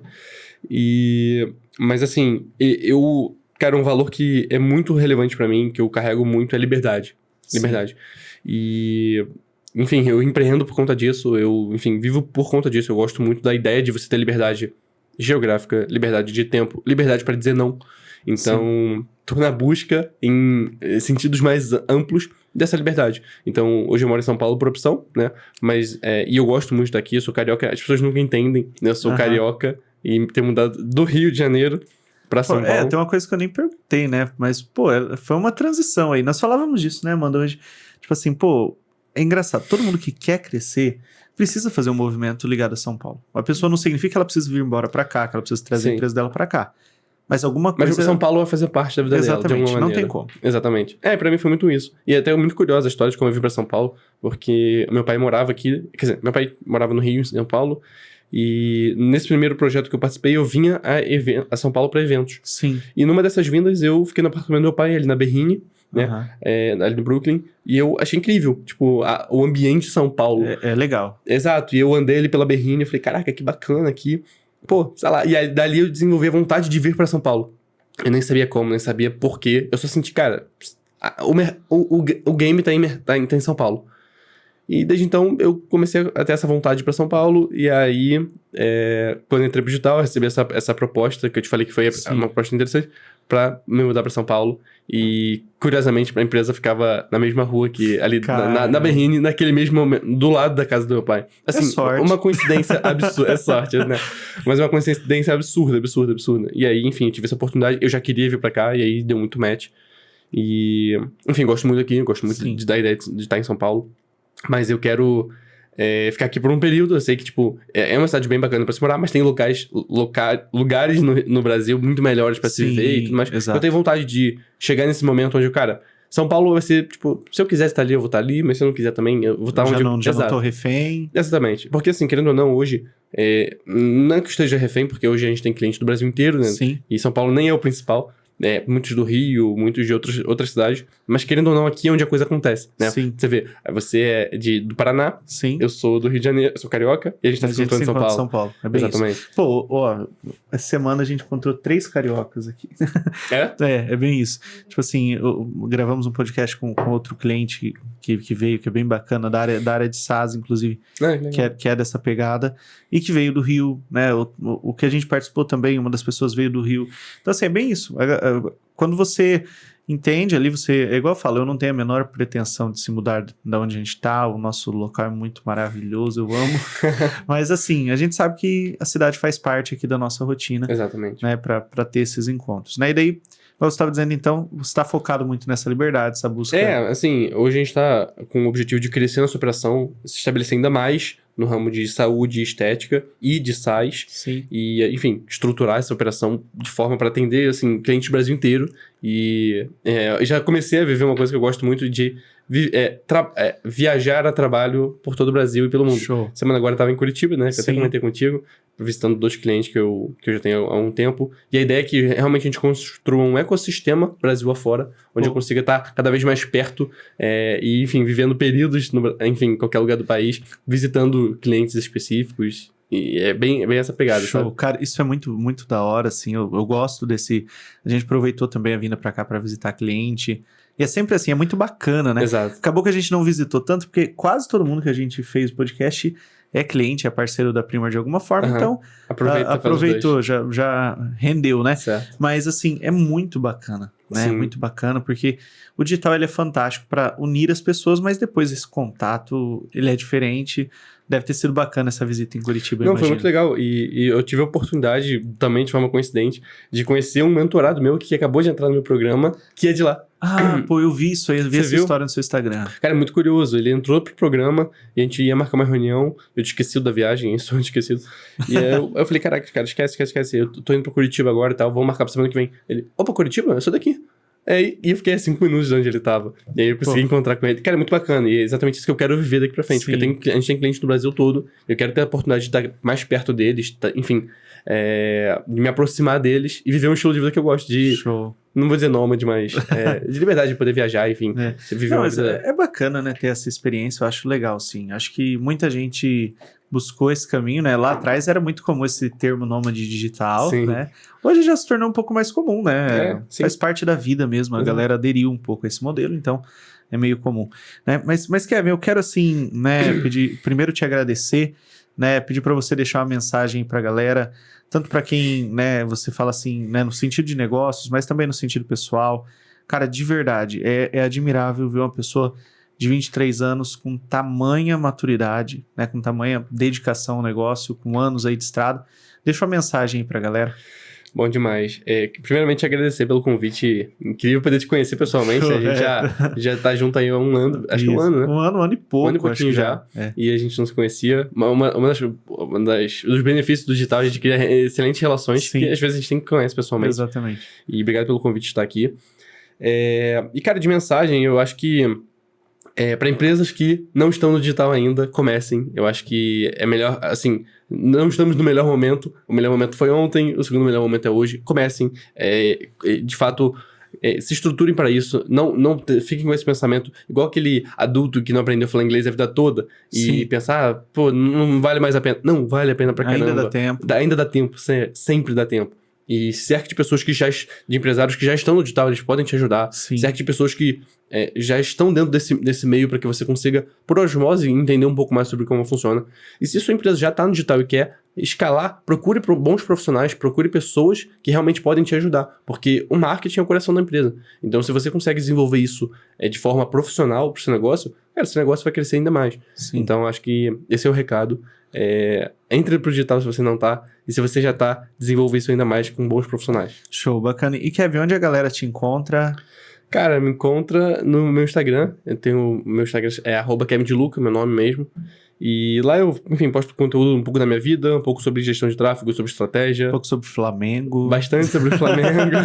Mas assim, cara, um valor que é muito relevante pra mim, que eu carrego muito, é liberdade. Sim. Liberdade. Enfim, eu empreendo por conta disso, vivo por conta disso. Eu gosto muito da ideia de você ter liberdade geográfica, liberdade de tempo, liberdade pra dizer não. Então, tô na busca em sentidos mais amplos dessa liberdade. Então, hoje eu moro em São Paulo por opção, né? Mas, e eu gosto muito daqui, eu sou carioca. As pessoas nunca entendem, né? Eu sou carioca e ter mudado do Rio de Janeiro pra São Paulo. Tem uma coisa que eu nem perguntei, né? Mas, foi uma transição aí. Nós falávamos disso, né, Amanda? Hoje, tipo assim, é engraçado. Todo mundo que quer crescer precisa fazer um movimento ligado a São Paulo. A pessoa não significa que ela precisa vir embora pra cá, que ela precisa trazer a empresa dela pra cá. Mas alguma coisa... Mas São Paulo vai fazer parte da vida dela, de alguma maneira. Exatamente, não tem como. Exatamente. Pra mim foi muito isso. E até muito curiosa a história de como eu vim pra São Paulo, porque meu pai morava aqui... Quer dizer, meu pai morava no Rio, em São Paulo, e nesse primeiro projeto que eu participei, eu vinha a São Paulo pra eventos. Sim. E numa dessas vindas, eu fiquei no apartamento do meu pai, ali na Berrini, né? Ali no Brooklyn, e eu achei incrível, tipo, o ambiente de São Paulo. É legal. Exato, e eu andei ali pela Berrini, eu falei, caraca, que bacana aqui. Pô, sei lá, e aí, dali eu desenvolvi a vontade de vir pra São Paulo. Eu nem sabia como, nem sabia porquê. Eu só senti, cara, o game tá em São Paulo. E desde então eu comecei a ter essa vontade de ir pra São Paulo. E aí, quando eu entrei pro digital, eu recebi essa proposta, que eu te falei que foi uma proposta interessante, pra me mudar pra São Paulo. E, curiosamente, a empresa ficava na mesma rua que ali na Berrini, naquele mesmo momento, do lado da casa do meu pai. Assim, sorte. Uma coincidência absurda. É sorte, né? Mas uma coincidência absurda. E aí, enfim, eu tive essa oportunidade. Eu já queria vir pra cá, e aí deu muito match. E, enfim, gosto muito aqui, gosto muito da ideia de estar em São Paulo. Mas eu quero ficar aqui por um período. Eu sei que, tipo, é uma cidade bem bacana pra se morar, mas tem lugares no Brasil muito melhores pra se viver e tudo mais. Exato. Eu tenho vontade de chegar nesse momento onde, cara, São Paulo vai ser, tipo, se eu quiser estar ali, eu vou estar ali, mas se eu não quiser também, eu vou estar onde eu... Já não tô refém. Exatamente. Porque, assim, querendo ou não, hoje, não é que eu esteja refém, porque hoje a gente tem cliente do Brasil inteiro, né? Sim. E São Paulo nem é o principal. Muitos do Rio, muitos de outras cidades, mas querendo ou não, aqui é onde a coisa acontece, né? Sim. Você vê, você é do Paraná, Sim. eu sou do Rio de Janeiro, eu sou carioca, e a gente tá se encontrando em São Paulo. É bem Exatamente. isso. Pô, ó, essa semana a gente encontrou 3 cariocas aqui. É bem isso. Tipo assim, gravamos um podcast com outro cliente que veio, que é bem bacana, da área de SaaS, inclusive, que é dessa pegada, e que veio do Rio, né? O que a gente participou também, uma das pessoas veio do Rio. Então, assim, é bem isso. Quando você entende ali, é igual eu falo, eu não tenho a menor pretensão de se mudar da onde a gente tá, o nosso local é muito maravilhoso, eu amo, mas assim, a gente sabe que a cidade faz parte aqui da nossa rotina. Exatamente. Né, pra ter esses encontros, né, e daí, como você estava dizendo, então, você está focado muito nessa liberdade, essa busca... Assim, hoje a gente tá com o objetivo de crescer nossa operação, se estabelecer ainda mais no ramo de saúde e estética e de SaaS. Sim. E, enfim, estruturar essa operação de forma para atender, assim, clientes do Brasil inteiro. E eu já comecei a viver uma coisa que eu gosto muito de viajar a trabalho por todo o Brasil e pelo mundo. Show. Semana agora eu tava em Curitiba, né? Que eu até Sim. comentei contigo, visitando 2 clientes que eu já tenho há um tempo. E a ideia é que realmente a gente construa um ecossistema Brasil afora, onde eu consiga estar cada vez mais perto e, enfim, vivendo períodos, em qualquer lugar do país, visitando clientes específicos. E é bem essa pegada, Show. sabe? Cara, isso é muito, muito da hora, assim, eu gosto desse... A gente aproveitou também a vinda pra cá pra visitar cliente, e é sempre assim, é muito bacana, né? Exato. Acabou que a gente não visitou tanto, porque quase todo mundo que a gente fez podcast é cliente, é parceiro da Primor de alguma forma, então aproveitou, já rendeu, né? Certo. Mas assim, é muito bacana, né? Sim. É muito bacana, porque o digital ele é fantástico para unir as pessoas, mas depois esse contato, ele é diferente. Deve ter sido bacana essa visita em Curitiba, Não, foi muito legal. E eu tive a oportunidade, também de forma coincidente, de conhecer um mentorado meu que acabou de entrar no meu programa, que é de lá. Ah, pô, eu vi isso aí, eu vi essa história no seu Instagram. Cara, é muito curioso. Ele entrou pro programa e a gente ia marcar uma reunião. Eu tinha esquecido da viagem, isso eu tinha esquecido. E eu falei, caraca, cara, esquece. Eu tô indo pra Curitiba agora e tal, vamos marcar pra semana que vem. Ele, opa, Curitiba? Eu sou daqui. E eu fiquei a 5 minutos de onde ele tava. E aí eu consegui encontrar com ele. Cara, é muito bacana. E é exatamente isso que eu quero viver daqui pra frente. Sim. Porque a gente tem cliente no Brasil todo. Eu quero ter a oportunidade de estar mais perto deles. Enfim, de me aproximar deles e viver um estilo de vida que eu gosto de... Show. Não vou dizer nômade, mas de liberdade de poder viajar, enfim. Viver uma vida... É bacana, né, ter essa experiência. Eu acho legal, sim. Acho que muita gente buscou esse caminho, né? Lá atrás era muito comum esse termo nômade digital, Sim. né? Hoje já se tornou um pouco mais comum, né? Faz parte da vida mesmo, a galera aderiu um pouco a esse modelo, então é meio comum, né? Mas Kevin, eu quero assim, né, primeiro te agradecer, né, pedir para você deixar uma mensagem para a galera, tanto para quem, né, você fala assim, né, no sentido de negócios, mas também no sentido pessoal. Cara, de verdade, é admirável ver uma pessoa de 23 anos com tamanha maturidade, né, com tamanha dedicação ao negócio, com anos aí de estrada. Deixa uma mensagem aí pra galera. Bom demais. Primeiramente, agradecer pelo convite. Incrível poder te conhecer pessoalmente. A gente já tá junto aí há um ano. Acho que um ano, né? Um ano e pouco. Um ano e pouquinho já. E a gente não se conhecia. Dos benefícios do digital, a gente cria excelentes relações. Sim. Que às vezes a gente nem conhece pessoalmente. Exatamente. E obrigado pelo convite de estar aqui. E, cara, de mensagem, eu acho que para empresas que não estão no digital ainda, comecem. Eu acho que é melhor, assim, não estamos no melhor momento. O melhor momento foi ontem, o segundo melhor momento é hoje. Comecem. De fato, se estruturem para isso. Não fiquem com esse pensamento, igual aquele adulto que não aprendeu a falar inglês a vida toda e pensar, pô, não vale mais a pena. Não, vale a pena pra caramba. Ainda dá tempo. Ainda dá tempo, sempre dá tempo. E cerca de pessoas de empresários que já estão no digital, eles podem te ajudar. Sim. Cerca de pessoas que já estão dentro desse meio para que você consiga, por osmose, entender um pouco mais sobre como funciona. E se sua empresa já está no digital e quer escalar, procure bons profissionais, procure pessoas que realmente podem te ajudar. Porque o marketing é o coração da empresa. Então, se você consegue desenvolver isso de forma profissional para o seu negócio, cara, seu negócio vai crescer ainda mais. Sim. Então, acho que esse é o recado. Entre pro digital se você não tá, e se você já tá, desenvolva isso ainda mais com bons profissionais. Show, bacana. E Kevin, onde a galera te encontra? Cara, me encontra no meu Instagram. Meu Instagram é @KevinDeLuca, meu nome mesmo. E lá eu, enfim, posto conteúdo um pouco da minha vida, um pouco sobre gestão de tráfego, sobre estratégia. Um pouco sobre Flamengo. Bastante sobre o Flamengo.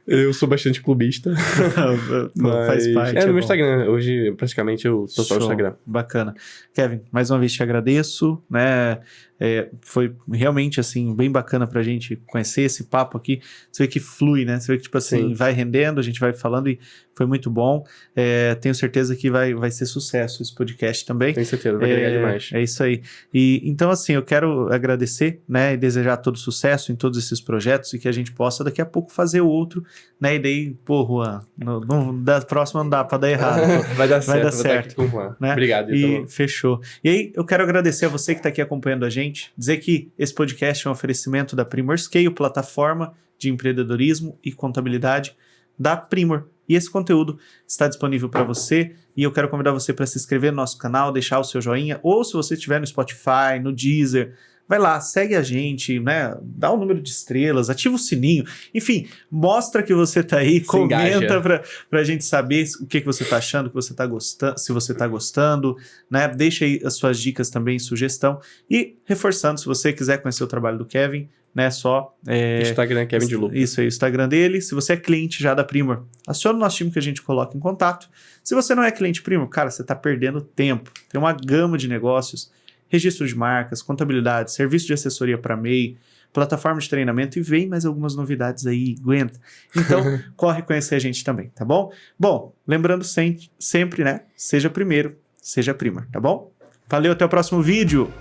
Eu sou bastante clubista. Faz parte. No meu Instagram. Hoje, praticamente, eu tô só no Instagram. Bacana. Kevin, mais uma vez te agradeço, né? Foi realmente, assim, bem bacana pra gente conhecer esse papo aqui. Você vê que flui, né? Você vê que, tipo assim, Sim. vai rendendo, a gente vai falando e foi muito bom. Tenho certeza que vai ser sucesso esse podcast também. Tenho certeza, vai agregar demais. É isso aí. E então, assim, eu quero agradecer, né? E desejar todo sucesso em todos esses projetos e que a gente possa daqui a pouco fazer outro, né? E daí, pô, Juan, da próxima não dá pra dar errado. Vai dar certo, dar vou certo, estar aqui com o Juan. né? Obrigado, E fechou. E aí, eu quero agradecer a você que está aqui acompanhando a gente, dizer que esse podcast é um oferecimento da Primor Scale, plataforma de empreendedorismo e contabilidade da Primor. E esse conteúdo está disponível para você e eu quero convidar você para se inscrever no nosso canal, deixar o seu joinha, ou se você estiver no Spotify, no Deezer, vai lá, segue a gente, né? Dá um número de estrelas, ativa o sininho, enfim, mostra que você tá aí, comenta pra gente saber o que você tá achando, que você tá gostando, se você tá gostando, né? Deixa aí as suas dicas também, sugestão. E reforçando, se você quiser conhecer o trabalho do Kevin, né? Só Instagram Kevin DeLuca. Isso aí, o Instagram dele. Se você é cliente já da Primor, aciona o nosso time que a gente coloca em contato. Se você não é cliente Primor, cara, você tá perdendo tempo. Tem uma gama de negócios, registro de marcas, contabilidade, serviço de assessoria para MEI, plataforma de treinamento e vem mais algumas novidades aí, aguenta. Então, corre conhecer a gente também, tá bom? Bom, lembrando sempre, né? Seja primeiro, seja Primor, tá bom? Valeu, até o próximo vídeo!